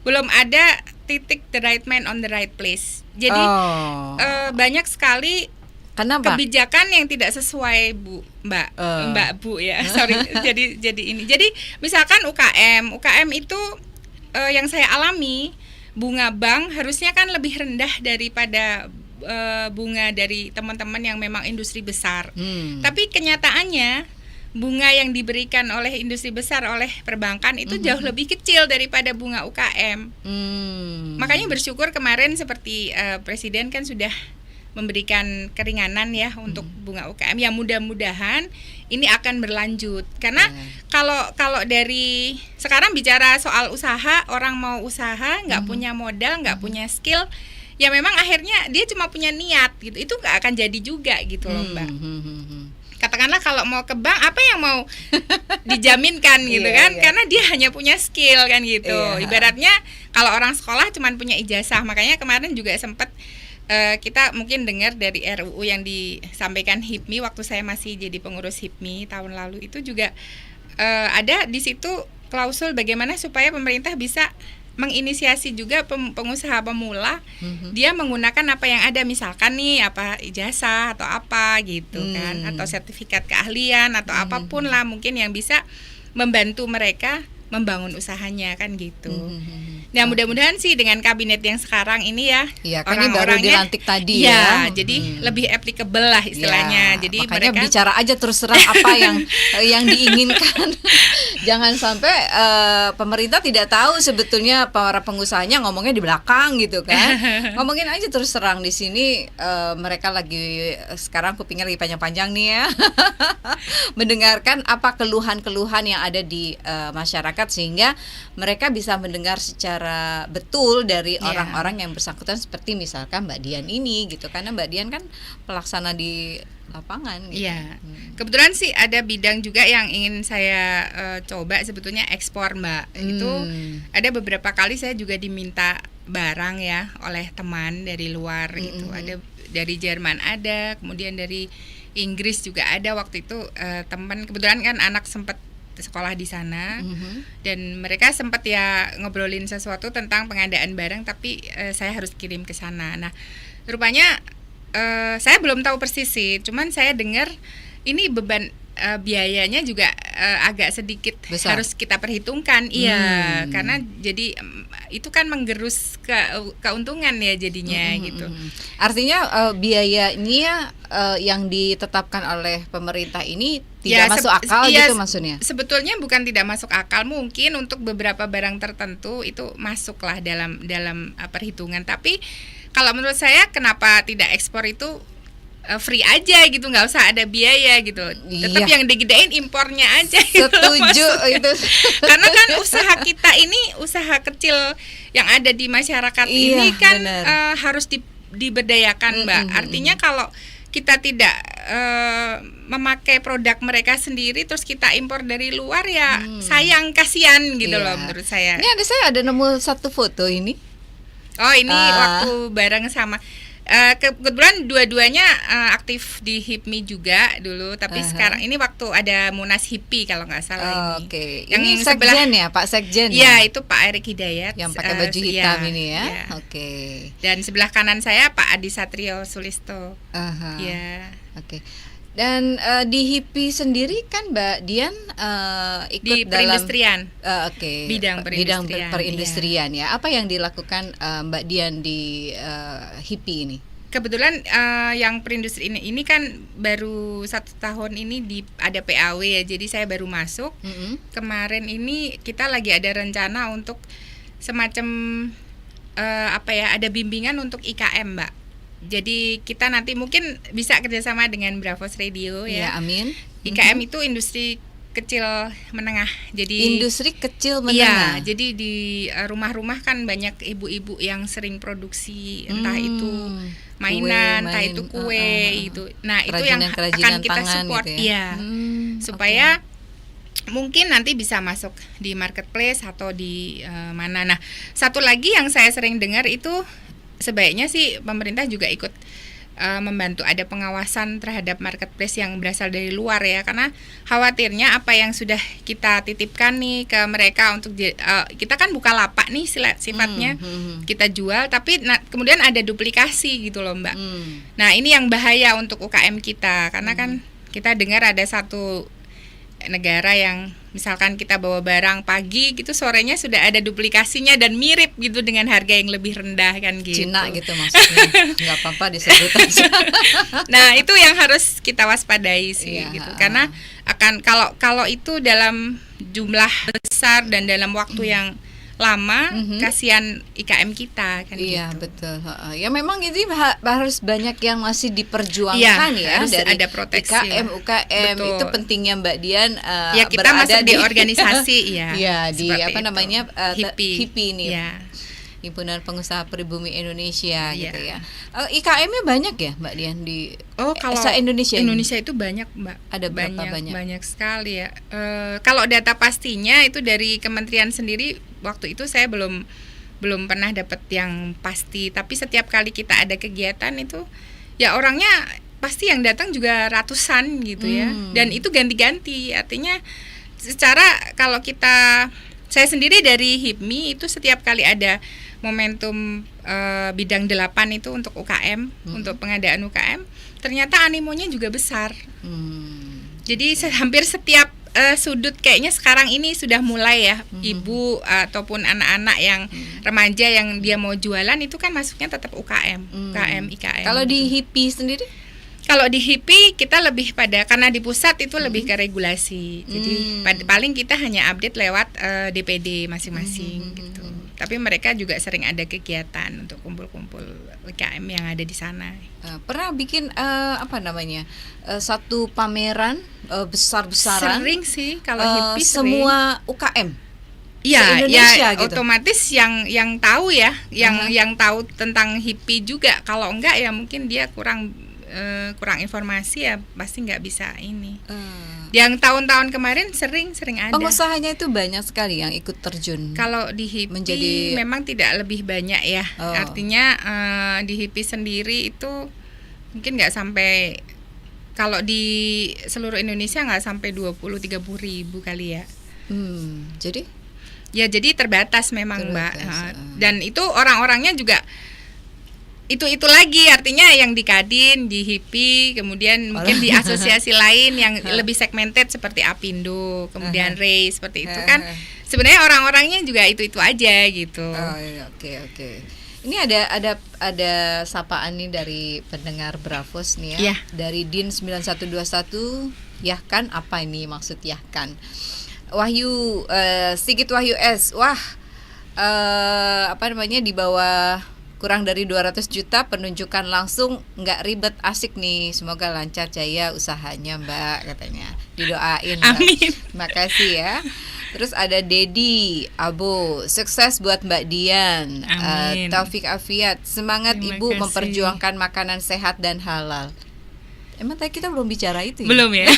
belum ada titik the right man on the right place. Jadi banyak sekali Kenapa? Kebijakan yang tidak sesuai Mbak Bu ya. Sorry, jadi ini. Jadi misalkan UKM itu yang saya alami, bunga bank harusnya kan lebih rendah daripada bunga dari teman-teman yang memang industri besar. Tapi kenyataannya bunga yang diberikan oleh industri besar, oleh perbankan itu jauh lebih kecil daripada bunga UKM. Makanya bersyukur kemarin seperti Presiden kan sudah memberikan keringanan ya untuk bunga UKM. Ya mudah-mudahan ini akan berlanjut. Karena kalau dari sekarang bicara soal usaha, orang mau usaha nggak punya modal, nggak punya skill, ya memang akhirnya dia cuma punya niat gitu. Itu nggak akan jadi juga gitu loh Mbak. Katakanlah kalau mau ke bank, apa yang mau dijaminkan gitu kan? Karena dia hanya punya skill kan gitu. Ibaratnya kalau orang sekolah cuma punya ijazah. Makanya kemarin juga sempat kita mungkin dengar dari RUU yang disampaikan HIPMI waktu saya masih jadi pengurus HIPMI tahun lalu, itu juga ada di situ klausul bagaimana supaya pemerintah bisa menginisiasi juga pengusaha pemula, dia menggunakan apa yang ada, misalkan nih apa ijazah atau apa gitu kan, atau sertifikat keahlian atau apapun lah mungkin yang bisa membantu mereka membangun usahanya kan gitu. Nah mudah-mudahan sih dengan kabinet yang sekarang ini ya, kan ini baru dilantik tadi ya, jadi lebih applicable lah istilahnya. Jadi makanya mereka bicara aja terus terang apa yang diinginkan. Jangan sampai pemerintah tidak tahu sebetulnya para pengusahanya ngomongnya di belakang gitu kan. Ngomongin aja terus terang di sini. Mereka lagi sekarang kupingnya lagi panjang-panjang nih ya. Mendengarkan apa keluhan-keluhan yang ada di masyarakat, sehingga mereka bisa mendengar secara betul dari orang-orang yang bersangkutan, seperti misalkan Mbak Dian ini gitu, karena Mbak Dian kan pelaksana di lapangan gitu. Iya. Kebetulan sih ada bidang juga yang ingin saya coba sebetulnya ekspor Mbak. Itu ada beberapa kali saya juga diminta barang ya oleh teman dari luar gitu. Ada dari Jerman ada, kemudian dari Inggris juga ada waktu itu teman, kebetulan kan anak sempat sekolah di sana, dan mereka sempat ya ngobrolin sesuatu tentang pengadaan barang, tapi saya harus kirim ke sana. Nah, rupanya saya belum tahu persis sih, cuman saya dengar ini beban biayanya juga agak sedikit besar, harus kita perhitungkan. Iya, karena jadi itu kan menggerus keuntungan ya jadinya gitu. Artinya biayanya yang ditetapkan oleh pemerintah ini tidak masuk akal gitu maksudnya? Sebetulnya bukan tidak masuk akal, mungkin untuk beberapa barang tertentu itu masuklah dalam perhitungan. Tapi kalau menurut saya kenapa tidak ekspor itu free aja gitu, nggak usah ada biaya gitu. Tetap yang digedein impornya aja gitu. Setuju itu. Karena kan usaha kita ini usaha kecil yang ada di masyarakat ini kan harus diberdayakan Mbak. Artinya kalau kita tidak memakai produk mereka sendiri terus kita impor dari luar ya sayang, kasihan gitu loh menurut saya. Ini ada nemu satu foto ini. Oh ini waktu bareng sama kebetulan dua-duanya aktif di HIPMI juga dulu, tapi sekarang ini waktu ada Munas HIPI kalau nggak salah ini. Oke. Yang ini Sekjen ya, Pak Sekjen. Iya, itu Pak Erik Hidayat yang pakai baju hitam ini ya. Oke. Dan sebelah kanan saya Pak Adi Satrio Sulisto. Iya. Oke. Dan di HIPI sendiri kan Mbak Dian ikut di perindustrian. Bidang perindustrian ya. Apa yang dilakukan Mbak Dian di HIPI ini? Kebetulan yang perindustrian ini kan baru 1 tahun ini ada PAW ya. Jadi saya baru masuk. Kemarin ini kita lagi ada rencana untuk semacam ada bimbingan untuk IKM Mbak. Jadi kita nanti mungkin bisa kerjasama dengan Bravos Radio ya. Amin. IKM itu industri kecil menengah. Jadi industri kecil menengah. Iya, jadi di rumah-rumah kan banyak ibu-ibu yang sering produksi entah itu mainan, entah itu kue itu. Nah, itu yang akan kita support gitu ya. Supaya mungkin nanti bisa masuk di marketplace atau di mana. Nah, satu lagi yang saya sering dengar itu sebaiknya sih pemerintah juga ikut membantu ada pengawasan terhadap marketplace yang berasal dari luar ya, karena khawatirnya apa yang sudah kita titipkan nih ke mereka untuk kita kan buka lapak nih sifatnya kita jual, tapi kemudian ada duplikasi gitu loh Mbak. Nah ini yang bahaya untuk UKM kita, karena kan kita dengar ada satu negara yang misalkan kita bawa barang pagi gitu, sorenya sudah ada duplikasinya dan mirip gitu dengan harga yang lebih rendah kan gitu. Cina gitu maksudnya. Nggak apa-apa disebut aja. Nah itu yang harus kita waspadai sih gitu, karena akan kalau itu dalam jumlah besar dan dalam waktu yang lama, kasihan IKM kita kan iya, gitu. Betul. Ya memang ini harus banyak yang masih diperjuangkan ya harus dari ada proteksi IKM, UKM. Betul. Itu pentingnya Mbak Dian ya kita masuk di organisasi ya. Ya di apa itu. namanya HIPI ini. Ya. Himpunan Pengusaha Pribumi Indonesia gitu Iya. ya. IKM-nya banyak ya Mbak Dian di kalau Indonesia itu banyak Mbak. Ada berapa banyak? Banyak sekali ya. Kalau data pastinya itu dari kementerian sendiri, waktu itu saya belum pernah dapat yang pasti, tapi setiap kali kita ada kegiatan itu ya orangnya pasti yang datang juga ratusan gitu ya. Dan itu ganti-ganti, artinya secara kalau saya sendiri dari HIPMI itu setiap kali ada momentum bidang 8 itu untuk UKM, untuk pengadaan UKM, ternyata animonya juga besar. Jadi hampir setiap sudut kayaknya sekarang ini sudah mulai ya, ibu ataupun anak-anak yang remaja yang dia mau jualan itu kan masuknya tetap UKM, IKM. Kalau di HIPI sendiri? Kalau di HIPI kita lebih pada, karena di pusat itu lebih ke regulasi. Jadi paling kita hanya update lewat DPD masing-masing gitu. Tapi mereka juga sering ada kegiatan untuk kumpul-kumpul UKM yang ada di sana. Pernah bikin satu pameran besar-besaran? Sering sih kalau HIPI semua UKM. Iya, ya gitu. Otomatis yang tahu ya, yang tahu tentang HIPI juga. Kalau enggak ya mungkin dia kurang informasi ya, pasti nggak bisa ini. Yang tahun-tahun kemarin sering ada. Pengusahanya itu banyak sekali yang ikut terjun. Kalau di HIPI memang tidak lebih banyak ya. Artinya di HIPI sendiri itu mungkin nggak sampai, kalau di seluruh Indonesia nggak sampai 20-30 ribu kali ya. Jadi? Ya jadi terbatas memang Mbak. Dan itu orang-orangnya juga itu lagi, artinya yang di Kadin, di HIPI, kemudian mungkin di asosiasi lain yang lebih segmented seperti Apindo, kemudian Ray, seperti itu kan. Sebenarnya orang-orangnya juga itu aja gitu. Oke. Ini ada sapaan nih dari pendengar Bravos nih ya. Dari Din 9121, Yahkan, apa ini maksud Yahkan? Wahyu Sigit Wahyu S. Wah, di bawah kurang dari 200 juta penunjukan langsung, nggak ribet, asik nih, semoga lancar jaya usahanya Mbak, katanya, didoain Mbak. Amin. Makasih ya. Terus ada Dedi Abo, sukses buat Mbak Dian. Taufik Afiat, semangat Terima Ibu kasih. memperjuangkan makanan sehat dan halal. Emang tadi kita belum bicara itu ya? Belum ya.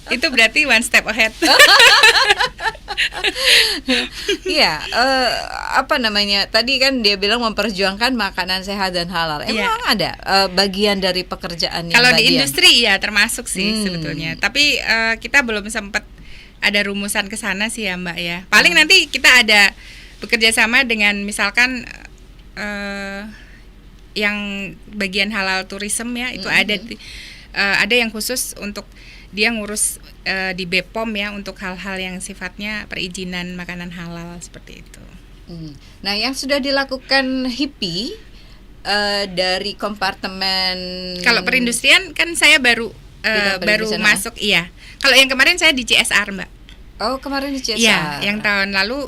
Itu berarti one step ahead. Iya, tadi kan dia bilang memperjuangkan makanan sehat dan halal. Emang ada bagian dari pekerjaannya? Kalau di industri ya termasuk sih sebetulnya. Tapi kita belum sempat ada rumusan ke sana sih ya Mbak ya. Paling nanti kita ada bekerja sama dengan misalkan yang bagian halal tourism ya, itu ada yang khusus untuk dia ngurus di BPOM ya, untuk hal-hal yang sifatnya perizinan makanan halal seperti itu. Nah, yang sudah dilakukan HIPI dari kompartemen, kalau perindustrian kan saya baru masuk, iya. Kalau yang kemarin saya di CSR Mbak. Oh, kemarin di CSR. Iya, yang tahun lalu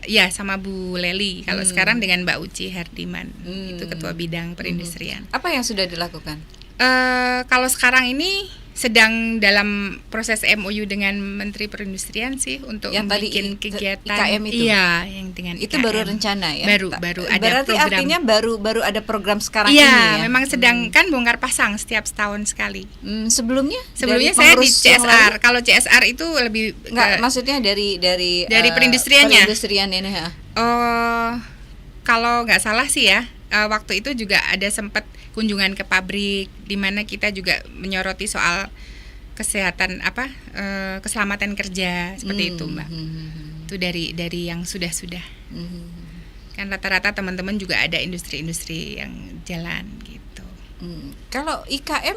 ya sama Bu Leli. Kalau sekarang dengan Mbak Uci Herdiman, itu ketua bidang perindustrian. Apa yang sudah dilakukan? Kalau sekarang ini sedang dalam proses MOU dengan Menteri Perindustrian sih untuk yang bikin kegiatan IKM itu. Iya, yang dengan itu IKM. baru rencana ya. Baru ada berarti program. Artinya baru ada program sekarang ini ya. ya. Memang sedang kan bongkar pasang setiap setahun sekali. Sebelumnya saya di CSR. Kalau CSR itu lebih maksudnya dari perindustriannya. Perindustrian ini ya. Kalau nggak salah sih ya, waktu itu juga ada sempat kunjungan ke pabrik, di mana kita juga menyoroti soal kesehatan keselamatan kerja seperti itu, Mbak. Itu dari yang sudah kan rata-rata teman-teman juga ada industri-industri yang jalan gitu. Kalau IKM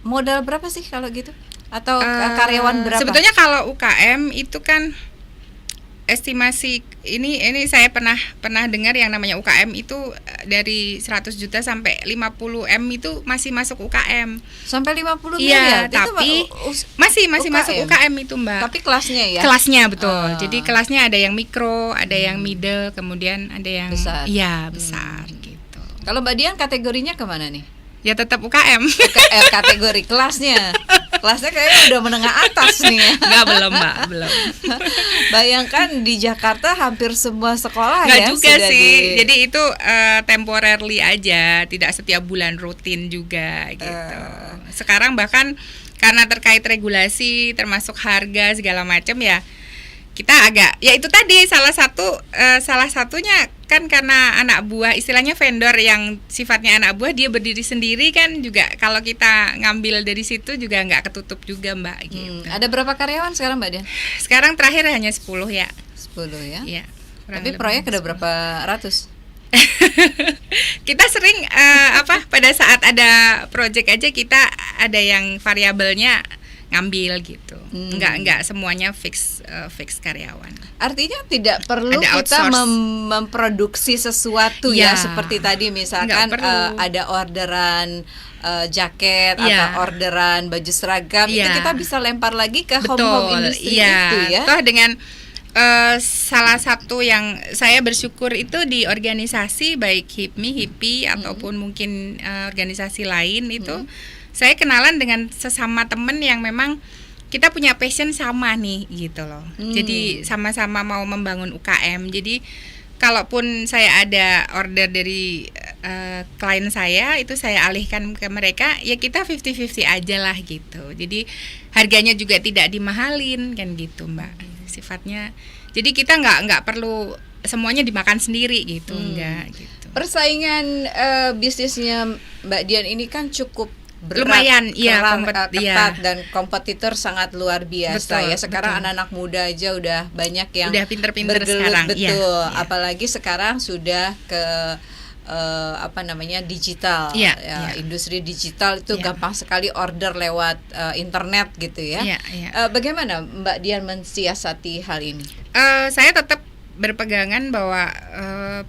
modal berapa sih kalau gitu? Atau karyawan berapa? Sebetulnya kalau UKM itu kan estimasi ini saya pernah dengar yang namanya UKM itu dari 100 juta sampai 50 M itu masih masuk UKM. Sampai 50 miliar. Iya, itu tapi masih masuk UKM itu, Mbak. Tapi kelasnya ya. Kelasnya betul. Jadi kelasnya ada yang mikro, ada yang middle, kemudian ada yang besar. Iya, besar gitu. Kalau Mbak Dian kategorinya kemana nih? Ya tetap UKM. Kategori kelasnya kayaknya udah menengah atas nih. Enggak, belum, Mbak, belum. Bayangkan di Jakarta hampir semua sekolah nggak ya juga sudah sih. Jadi itu temporarily aja, tidak setiap bulan rutin juga gitu. Sekarang bahkan karena terkait regulasi termasuk harga segala macam ya, kita agak ya itu tadi salah satunya kan karena anak buah, istilahnya vendor yang sifatnya anak buah, dia berdiri sendiri kan juga, kalau kita ngambil dari situ juga nggak ketutup juga, Mbak gitu. Ada berapa karyawan sekarang, Mbak Dian? Sekarang terakhir hanya 10 ya. 10 ya? Iya. Tapi proyek ada berapa ratus? Kita sering pada saat ada proyek aja kita ada yang variabelnya ngambil gitu. Enggak semuanya fix karyawan. Artinya tidak perlu kita memproduksi sesuatu ya seperti tadi misalkan ada orderan jaket atau orderan baju seragam, itu kita bisa lempar lagi ke home industry itu ya. Toh dengan salah satu yang saya bersyukur itu di organisasi baik HIPMI ataupun mungkin organisasi lain itu saya kenalan dengan sesama temen yang memang kita punya passion sama nih gitu loh. Jadi sama-sama mau membangun UKM. Jadi kalaupun saya ada order dari klien saya, itu saya alihkan ke mereka, ya kita 50-50 aja lah gitu. Jadi harganya juga tidak dimahalin kan gitu, Mbak. Sifatnya. Jadi kita nggak perlu semuanya dimakan sendiri gitu, enggak gitu. Persaingan bisnisnya Mbak Dian ini kan cukup berat, lumayan, ketat dan kompetitor sangat luar biasa. Betul, ya. Sekarang anak-anak muda aja udah banyak yang udah pinter-pinter sekarang. Betul, apalagi sekarang sudah ke digital. Industri digital itu gampang sekali order lewat internet gitu ya. Bagaimana Mbak Dian mensiasati hal ini? Saya tetap berpegangan bahwa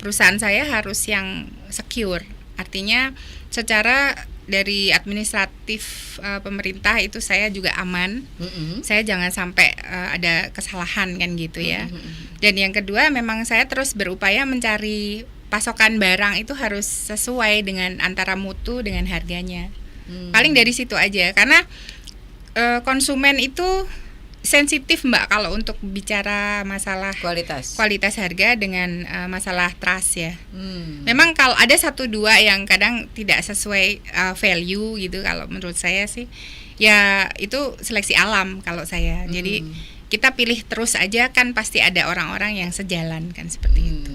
perusahaan saya harus yang secure. Artinya secara dari administratif pemerintah itu saya juga aman. Saya jangan sampai ada kesalahan kan gitu ya. Dan yang kedua memang saya terus berupaya mencari pasokan barang itu harus sesuai dengan antara mutu dengan harganya. Paling dari situ aja, karena konsumen itu sensitif, Mbak, kalau untuk bicara masalah kualitas harga dengan masalah trust ya. Memang kalau ada 1-2 yang kadang tidak sesuai value gitu, kalau menurut saya sih ya itu seleksi alam kalau saya. Jadi kita pilih terus aja, kan pasti ada orang-orang yang sejalan kan seperti itu.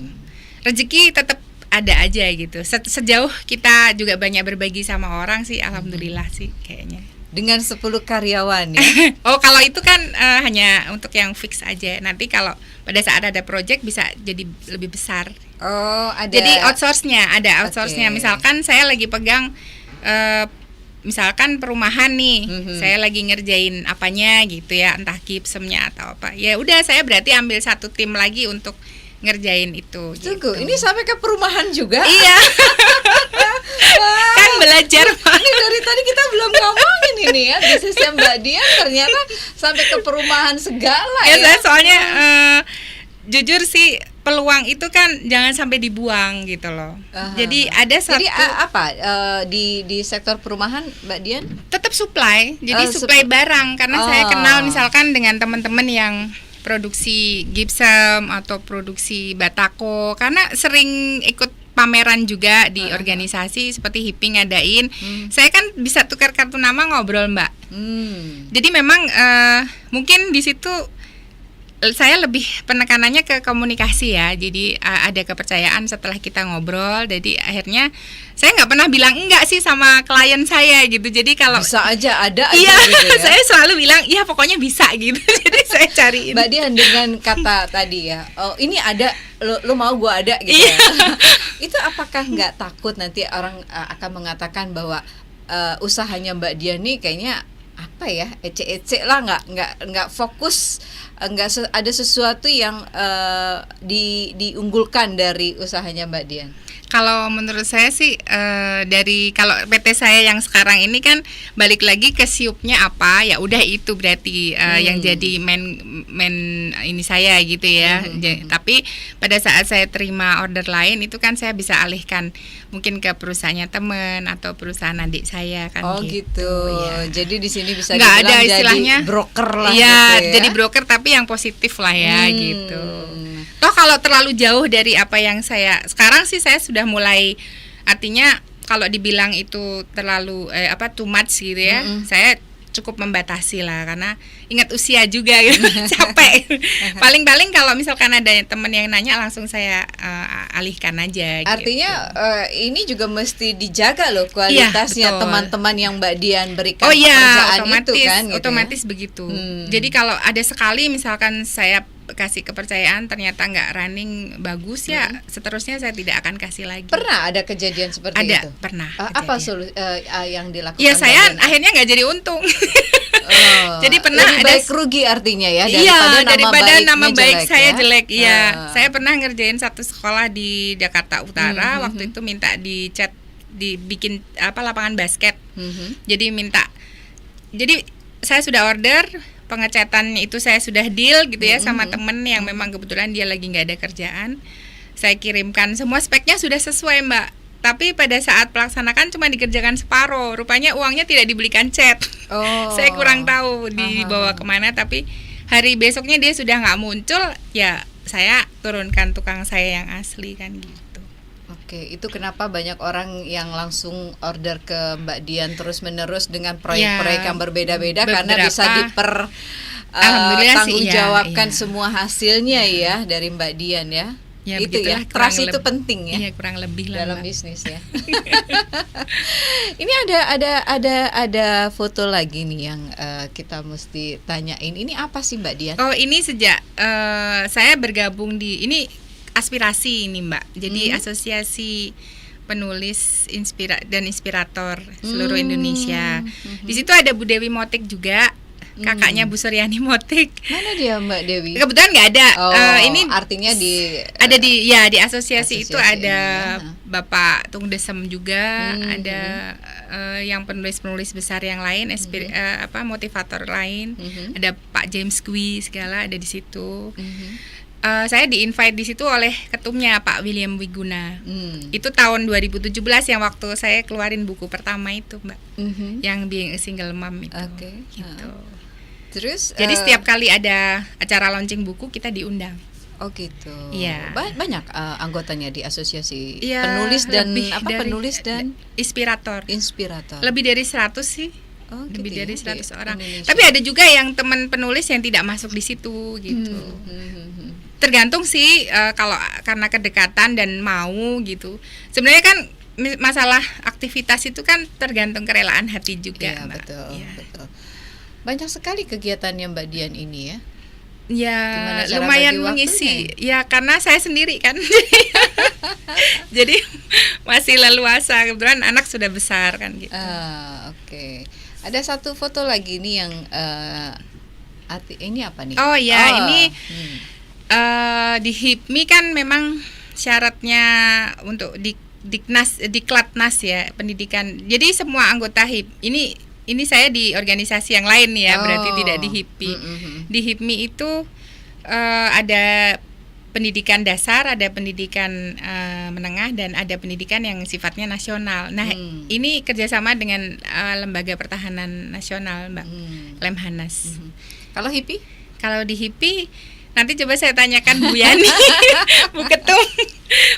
Rezeki tetap ada aja gitu. Sejauh kita juga banyak berbagi sama orang sih, alhamdulillah sih kayaknya. Dengan 10 karyawan ya. Oh, kalau itu kan hanya untuk yang fix aja. Nanti kalau pada saat ada project bisa jadi lebih besar. Oh, ada. Jadi ada outsource-nya. Misalkan saya lagi pegang misalkan perumahan nih. Saya lagi ngerjain apanya gitu ya, entah gypsumnya atau apa. Ya udah, saya berarti ambil satu tim lagi untuk ngerjain itu. Tunggu, gitu. Ini sampai ke perumahan juga? Iya. Kan belajar. Ini dari tadi kita belum ngomongin ini ya, bisnisnya Mbak Dian ternyata sampai ke perumahan segala ya. Saya soalnya jujur sih peluang itu kan jangan sampai dibuang gitu loh. Jadi ada satu. Jadi di sektor perumahan Mbak Dian? Tetap supply. Jadi supply barang, karena saya kenal misalkan dengan teman-teman yang produksi gypsum atau produksi batako, karena sering ikut pameran juga di organisasi seperti HIPMI ngadain. Saya kan bisa tukar kartu nama, ngobrol, Mbak. Jadi memang mungkin di situ saya lebih penekanannya ke komunikasi ya. Jadi ada kepercayaan setelah kita ngobrol. Jadi akhirnya saya nggak pernah bilang enggak sih sama klien saya gitu. Jadi kalau bisa aja ada aja iya, gitu ya. saya selalu bilang iya pokoknya bisa gitu. Jadi saya cariin. Mbak Dian dengan kata tadi ya, oh ini ada, lo mau gua ada gitu ya. Itu apakah nggak takut nanti orang akan mengatakan bahwa usahanya Mbak Dian nih kayaknya apa ya, ece-ece lah, nggak fokus, nggak ada sesuatu yang diunggulkan dari usahanya Mbak Dian? Kalau menurut saya sih dari kalau PT saya yang sekarang ini kan balik lagi ke siupnya apa ya udah itu berarti yang jadi main ini saya gitu ya. Tapi pada saat saya terima order lain itu kan saya bisa alihkan mungkin ke perusahaannya teman atau perusahaan adik saya kan. Oh gitu. Ya. Jadi di sini bisa nggak ada istilahnya jadi broker lah. Ya, gitu ya. Jadi broker tapi yang positif lah ya gitu. Toh kalau terlalu jauh dari apa yang sekarang sih saya sudah mulai, artinya kalau dibilang itu terlalu too much gitu ya, saya cukup membatasi lah karena ingat usia juga gitu, capek. Paling-paling kalau misalkan ada teman yang nanya langsung saya alihkan aja. Artinya gitu. Ini juga mesti dijaga loh kualitasnya, ya, teman-teman yang Mbak Dian berikan pekerjaan otomatis, itu kan. Gitu otomatis ya? Begitu. Jadi kalau ada sekali misalkan saya kasih kepercayaan ternyata nggak running bagus ya, seterusnya saya tidak akan kasih lagi. Pernah ada kejadian seperti itu? Pernah. Apa yang dilakukan? Ya saya akhirnya nggak jadi untung. Jadi pernah lebih ada baik rugi artinya ya daripada nama baik saya ya? jelek. Iya, saya pernah ngerjain satu sekolah di Jakarta Utara. Waktu itu minta dibikin lapangan basket. Jadi saya sudah order. Pengecatan itu saya sudah deal gitu ya sama temen yang memang kebetulan dia lagi nggak ada kerjaan. Saya kirimkan semua speknya sudah sesuai Mbak. Tapi pada saat pelaksanakan cuma dikerjakan separuh. Rupanya uangnya tidak dibelikan cat. Saya kurang tahu dibawa kemana. Tapi hari besoknya dia sudah nggak muncul. Ya saya turunkan tukang saya yang asli kan gitu. Oke, itu kenapa banyak orang yang langsung order ke Mbak Dian terus-menerus dengan proyek-proyek yang berbeda-beda karena bisa tanggung jawabkan semua hasilnya ya dari Mbak Dian ya. Ya itu ya, trust itu penting ya. Iya, kurang lebih lah dalam Mbak. bisnis ya. Ini ada foto lagi nih yang kita mesti tanyain. Ini apa sih Mbak Dian? Oh, ini sejak saya bergabung di ini aspirasi ini Mbak. Jadi asosiasi penulis dan inspirator seluruh Indonesia. Di situ ada Bu Dewi Motik juga, kakaknya Bu Suryani Motik. Mana dia Mbak Dewi? Kebetulan nggak ada. Ini artinya di asosiasi itu ada Bapak Tung Desem juga, ada yang penulis besar yang lain, motivator lain, ada Pak James Gui segala ada di situ. Saya di-invite di situ oleh ketumnya Pak William Wiguna. Itu tahun 2017 yang waktu saya keluarin buku pertama itu, Mbak. Yang Being a Single Mom itu. Gitu. Terus jadi setiap kali ada acara launching buku kita diundang. Oh gitu. Iya. Banyak anggotanya di asosiasi penulis dan penulis dan inspirator. Lebih dari 100 sih. Lebih dari 100 orang. Indonesia. Tapi ada juga yang teman penulis yang tidak masuk di situ gitu. Tergantung sih kalau karena kedekatan dan mau gitu. Sebenarnya kan masalah aktivitas itu kan tergantung kerelaan hati juga, ya, Mbak. Betul. Banyak sekali kegiatannya Mbak Dian ini ya. Ya, lumayan mengisi. Ya, karena saya sendiri kan. Jadi masih leluasa. Kebetulan anak sudah besar kan gitu. Oke. Ada satu foto lagi nih yang ini apa nih? Oh ya, ini di HIPMI kan memang syaratnya untuk diklatnas ya pendidikan. Jadi semua anggota HIPMI ini saya di organisasi yang lain ya, berarti tidak di HIPMI. Di HIPMI itu ada pendidikan dasar, ada pendidikan menengah, dan ada pendidikan yang sifatnya nasional. Nah, ini kerjasama dengan Lembaga Pertahanan Nasional, Mbak, Lemhanas. Kalau HIPI? Kalau di HIPI nanti coba saya tanyakan Bu Yani, Bu Ketum,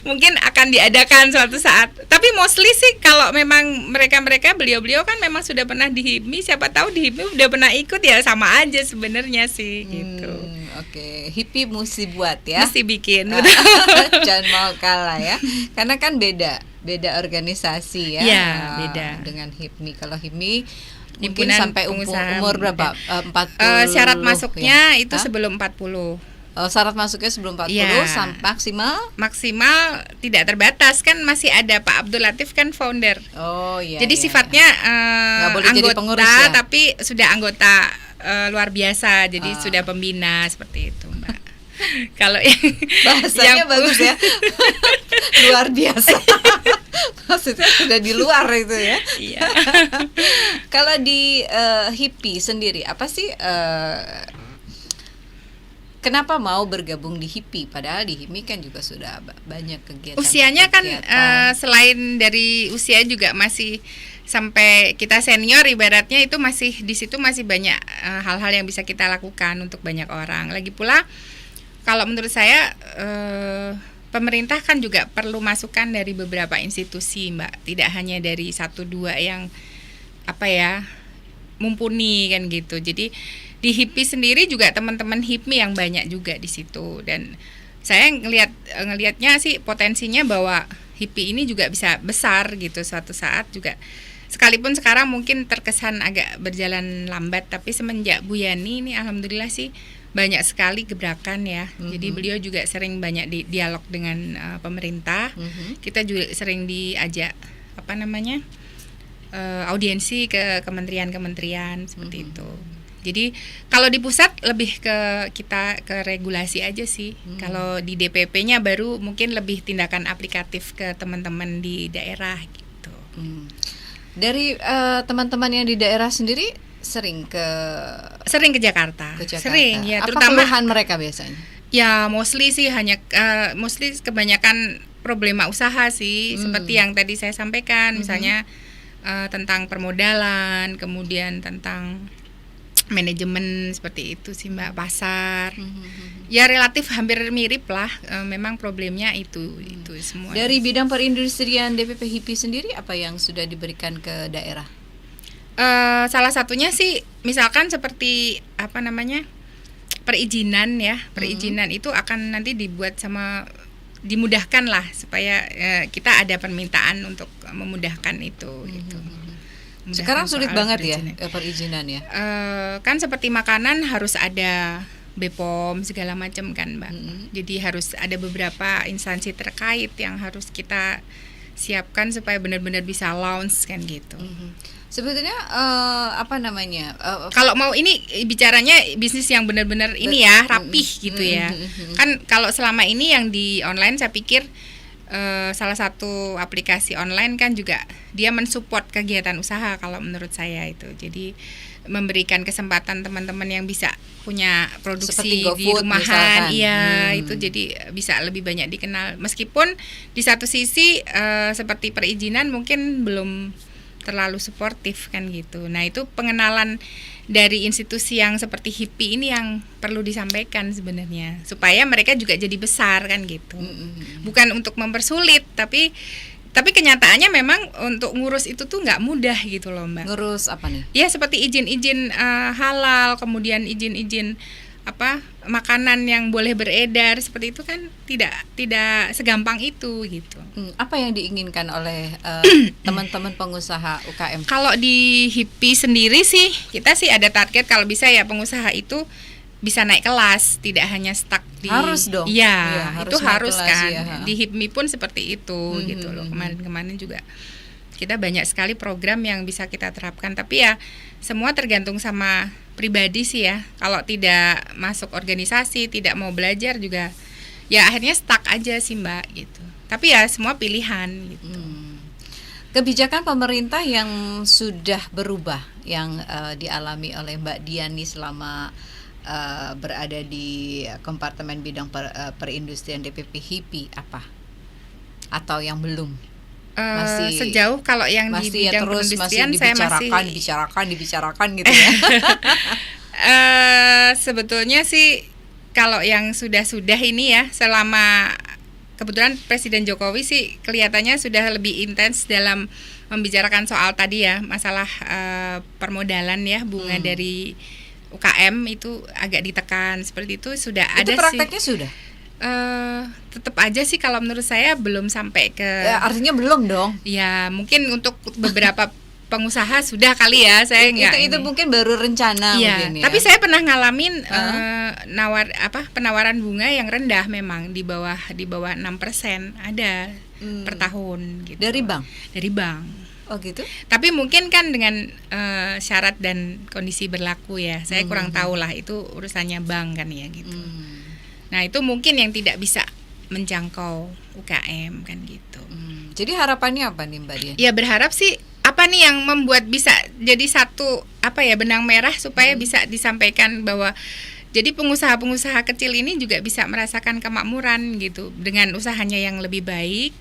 mungkin akan diadakan suatu saat. Tapi mostly sih kalau memang mereka beliau-beliau kan memang sudah pernah di HIPMI, siapa tahu di HIPMI udah pernah ikut ya, sama aja sebenarnya sih gitu. Oke, HIPI mesti buat ya. Mesti bikin. Jangan mau kalah ya. Karena kan beda organisasi ya. Iya, beda. Dengan HIPMI. Kalau HIPMI mungkin Himpunan sampai Pengusaha umur berapa? 40. Syarat masuknya ya? itu sebelum 40. Syarat masuknya sebelum 40 Ya. sampai Maksimal tidak terbatas, kan masih ada Pak Abdul Latif kan founder. Oh iya. Jadi iya, sifatnya Nggak boleh jadi anggota, pengurus ya? tapi sudah anggota luar biasa, jadi Ah. sudah pembina seperti itu, Mbak. Kalau yang Bahasanya yang- bagus ya. Luar biasa. Maksudnya sudah di luar itu ya. Iya. Kalau di HIPI sendiri apa sih kenapa mau bergabung di HIPI? Padahal di HIPI kan juga sudah banyak kegiatan. Usianya kan selain dari usia juga masih sampai kita senior, ibaratnya itu masih di situ masih banyak hal-hal yang bisa kita lakukan untuk banyak orang. Lagi pula kalau menurut saya pemerintah kan juga perlu masukan dari beberapa institusi, Mbak. Tidak hanya dari 1-2 yang mumpuni kan gitu. Jadi di HIPI sendiri juga teman-teman HIPMI yang banyak juga di situ, dan saya ngelihatnya sih potensinya bahwa HIPI ini juga bisa besar gitu suatu saat juga. Sekalipun sekarang mungkin terkesan agak berjalan lambat, tapi semenjak Bu Yani ini alhamdulillah sih banyak sekali gebrakan ya. Jadi beliau juga sering banyak dialog dengan pemerintah. Kita juga sering diajak audiensi ke kementerian-kementerian seperti itu. Jadi kalau di pusat lebih ke kita ke regulasi aja sih. Kalau di DPP-nya baru mungkin lebih tindakan aplikatif ke teman-teman di daerah gitu. Dari teman-teman yang di daerah sendiri sering ke Jakarta. Sering ya, Apa terutama keluhan mereka biasanya? ya mostly sih mostly kebanyakan problema usaha sih, seperti yang tadi saya sampaikan, misalnya tentang permodalan, kemudian tentang manajemen seperti itu sih, Mbak, pasar. Ya relatif hampir mirip lah, memang problemnya itu semua. Dari bidang perindustrian DPP HIPI sendiri apa yang sudah diberikan ke daerah? Salah satunya sih misalkan seperti perizinan ya. Perizinan itu akan nanti dimudahkan lah supaya kita ada permintaan untuk memudahkan itu gitu. Sekarang sulit banget perizinan. ya perizinan ya. Kan seperti makanan harus ada BPOM segala macam kan, Mbak. Jadi harus ada beberapa instansi terkait yang harus kita siapkan supaya benar-benar bisa launch kan gitu. Sebetulnya kalau mau ini bicaranya bisnis yang benar-benar ini ya rapih gitu ya. Kan kalau selama ini yang di online saya pikir salah satu aplikasi online kan juga dia mensupport kegiatan usaha kalau menurut saya itu. Jadi memberikan kesempatan teman-teman yang bisa punya produksi di rumahan, itu jadi bisa lebih banyak dikenal. Meskipun di satu sisi seperti perizinan mungkin belum terlalu suportif kan gitu. Nah itu pengenalan dari institusi yang seperti HIPI ini yang perlu disampaikan sebenarnya supaya mereka juga jadi besar kan gitu. Bukan untuk mempersulit, tapi kenyataannya memang untuk ngurus itu tuh nggak mudah gitu loh, Mbak. Ngurus apa nih? Ya seperti izin-izin halal, kemudian izin-izin makanan yang boleh beredar seperti itu kan tidak segampang itu gitu. Apa yang diinginkan oleh teman-teman pengusaha UKM? Kalau di HIPI sendiri sih kita sih ada target kalau bisa ya pengusaha itu bisa naik kelas, tidak hanya stuck di harus dong. Iya, itu harus kelas, kan. Ya. Di HIPMI pun seperti itu gitu loh. Kemarin juga kita banyak sekali program yang bisa kita terapkan, tapi ya semua tergantung sama pribadi sih ya. Kalau tidak masuk organisasi, tidak mau belajar juga ya akhirnya stuck aja sih, Mbak gitu. Tapi ya semua pilihan gitu. Kebijakan pemerintah yang sudah berubah yang dialami oleh Mbak Diani selama berada di kompartemen bidang perindustrian DPP HIPI apa? Atau yang belum? Masih sejauh kalau yang di bidang perindustrian saya masih dibicarakan gitu ya. Sebetulnya sih kalau yang sudah ini ya, selama kebetulan Presiden Jokowi sih kelihatannya sudah lebih intens dalam membicarakan soal tadi ya masalah permodalan ya, bunga dari UKM itu agak ditekan seperti itu sudah Itu ada sih. prakteknya sudah? Tetap aja sih kalau menurut saya belum sampai ke. Ya, artinya belum dong. Ya mungkin untuk beberapa pengusaha sudah kali ya, saya nggak. Itu mungkin baru rencana Iya, mungkin ya. tapi saya pernah ngalamin penawaran bunga yang rendah memang di bawah 6% ada per tahun gitu. Dari bank? Dari bank. Oh gitu. Tapi mungkin kan dengan syarat dan kondisi berlaku ya. Saya kurang tahu lah, itu urusannya bank kan ya gitu. Nah, itu mungkin yang tidak bisa menjangkau UKM kan gitu. Jadi harapannya apa nih Mbak Dian? Ya berharap sih apa nih yang membuat bisa jadi satu benang merah supaya bisa disampaikan bahwa jadi pengusaha-pengusaha kecil ini juga bisa merasakan kemakmuran gitu dengan usahanya yang lebih baik,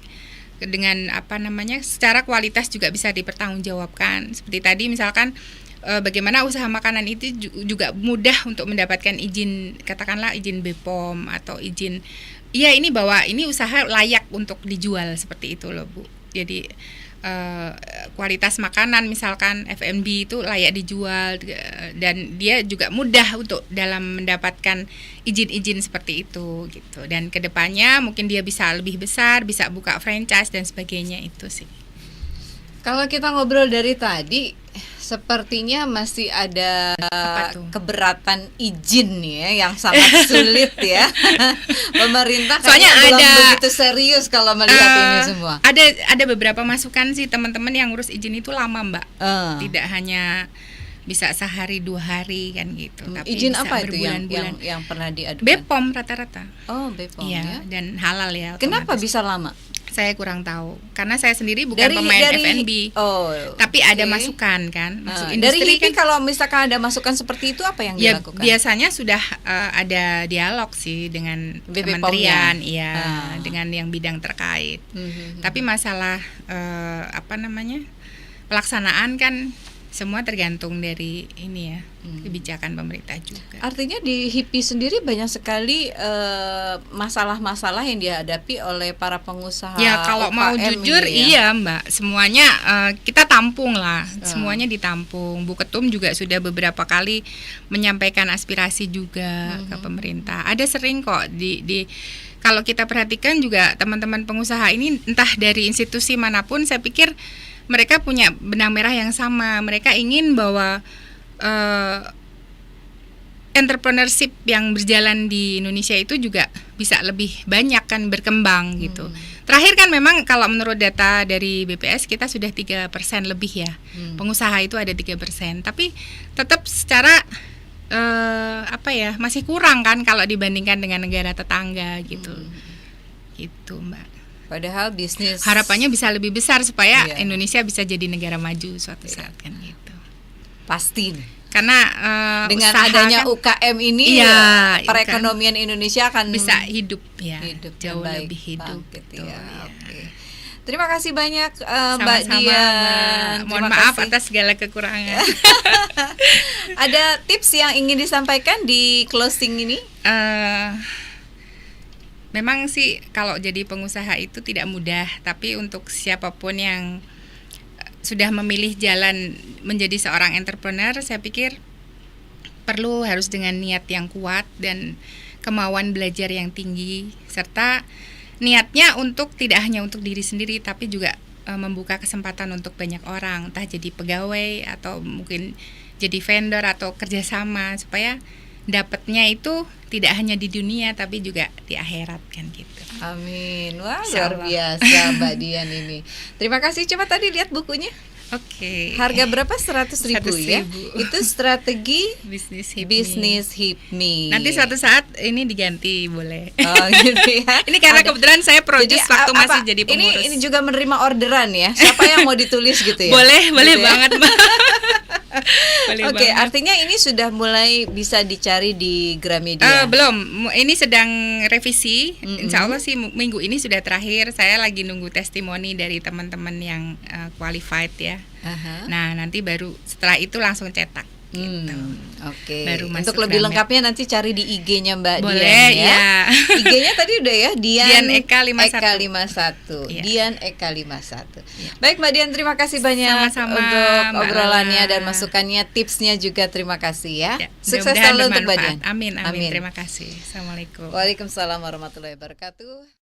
dengan secara kualitas juga bisa dipertanggungjawabkan. Seperti tadi misalkan bagaimana usaha makanan itu juga mudah untuk mendapatkan izin, katakanlah izin BPOM atau izin ini bahwa ini usaha layak untuk dijual seperti itu loh Bu. Jadi kualitas makanan misalkan F&B itu layak dijual dan dia juga mudah untuk dalam mendapatkan izin-izin seperti itu gitu. Dan kedepannya mungkin dia bisa lebih besar, bisa buka franchise dan sebagainya itu sih. Kalau kita ngobrol dari tadi, sepertinya masih ada keberatan izin ya yang sangat sulit ya. Pemerintah soalnya belum begitu serius kalau melihat ini semua. Ada beberapa masukan sih teman-teman yang ngurus izin itu lama Mbak. Tidak hanya bisa sehari 2 hari kan gitu. Tapi izin bisa apa itu berbulan-bulan. yang pernah diadukan? BPOM rata-rata. Oh BPOM ya. Dan halal ya. Kenapa otomatis. Bisa lama? Saya kurang tahu karena saya sendiri bukan pemain F&B. Tapi ada masukan kan. Dari HIPI kalau misalkan ada masukan seperti itu apa yang dilakukan? Biasanya sudah ada dialog sih dengan kementerian, dengan yang bidang terkait. Tapi masalah pelaksanaan kan semua tergantung dari ini ya, kebijakan pemerintah juga. Artinya di HIPI sendiri banyak sekali masalah-masalah yang dihadapi oleh para pengusaha. Ya kalau UKM mau jujur iya Mbak, semuanya kita tampung lah, semuanya ditampung. Bu Ketum juga sudah beberapa kali menyampaikan aspirasi juga ke pemerintah. Ada sering kok di kalau kita perhatikan juga teman-teman pengusaha ini entah dari institusi manapun, saya pikir mereka punya benang merah yang sama. Mereka ingin bahwa entrepreneurship yang berjalan di Indonesia itu juga bisa lebih banyak kan berkembang gitu. Terakhir kan memang kalau menurut data dari BPS kita sudah 3% lebih ya. Pengusaha itu ada 3%. Tapi tetap secara masih kurang kan kalau dibandingkan dengan negara tetangga gitu. Gitu Mbak. Padahal bisnis harapannya bisa lebih besar supaya Indonesia bisa jadi negara maju suatu saat kan gitu. Pasti. Karena dengan adanya UKM ini perekonomian Indonesia akan bisa hidup jauh lebih hidup gitu ya. Oke. Terima kasih banyak Mbak Dian. Mohon maaf atas segala kekurangan. Ada tips yang ingin disampaikan di closing ini? Memang sih kalau jadi pengusaha itu tidak mudah, tapi untuk siapapun yang sudah memilih jalan menjadi seorang entrepreneur, saya pikir harus dengan niat yang kuat dan kemauan belajar yang tinggi, serta niatnya untuk tidak hanya untuk diri sendiri, tapi juga membuka kesempatan untuk banyak orang, entah jadi pegawai atau mungkin jadi vendor atau kerjasama, supaya dapatnya itu tidak hanya di dunia tapi juga di akhirat kan gitu. Amin. Wah, luar biasa Mbak Dian ini. Terima kasih. Coba tadi lihat bukunya. Oke. Harga berapa? 100.000 ya. Itu strategi bisnis HIPMI. Nanti suatu saat ini diganti boleh. Oh gitu ya. Ini karena kebetulan saya produce waktu masih jadi pengurus. Ini juga menerima orderan ya. Siapa yang mau ditulis gitu ya? Boleh gitu banget Mbak. Oke, artinya ini sudah mulai bisa dicari di Gramedia. Belum, ini sedang revisi. Insya Allah sih minggu ini sudah terakhir. Saya lagi nunggu testimoni dari teman-teman yang qualified ya. Nah nanti baru setelah itu langsung cetak. gitu. Oke. Baru Untuk masuk lebih Gramet. lengkapnya nanti cari di IG-nya Mbak Boleh, Dian ya. ya. IG-nya tadi udah ya, Dian Eka 51. Eka 51. Iya. Dian Eka 51. Iya. Baik Mbak Dian, terima kasih banyak Sama-sama, untuk Mbak obrolannya Lala. dan masukannya, tipsnya juga terima kasih ya. Ya, Sukses mudah-mudahan selalu untuk Mbak Dian. bermanfaat. Amin. Terima kasih. Assalamualaikum. Waalaikumsalam warahmatullahi wabarakatuh.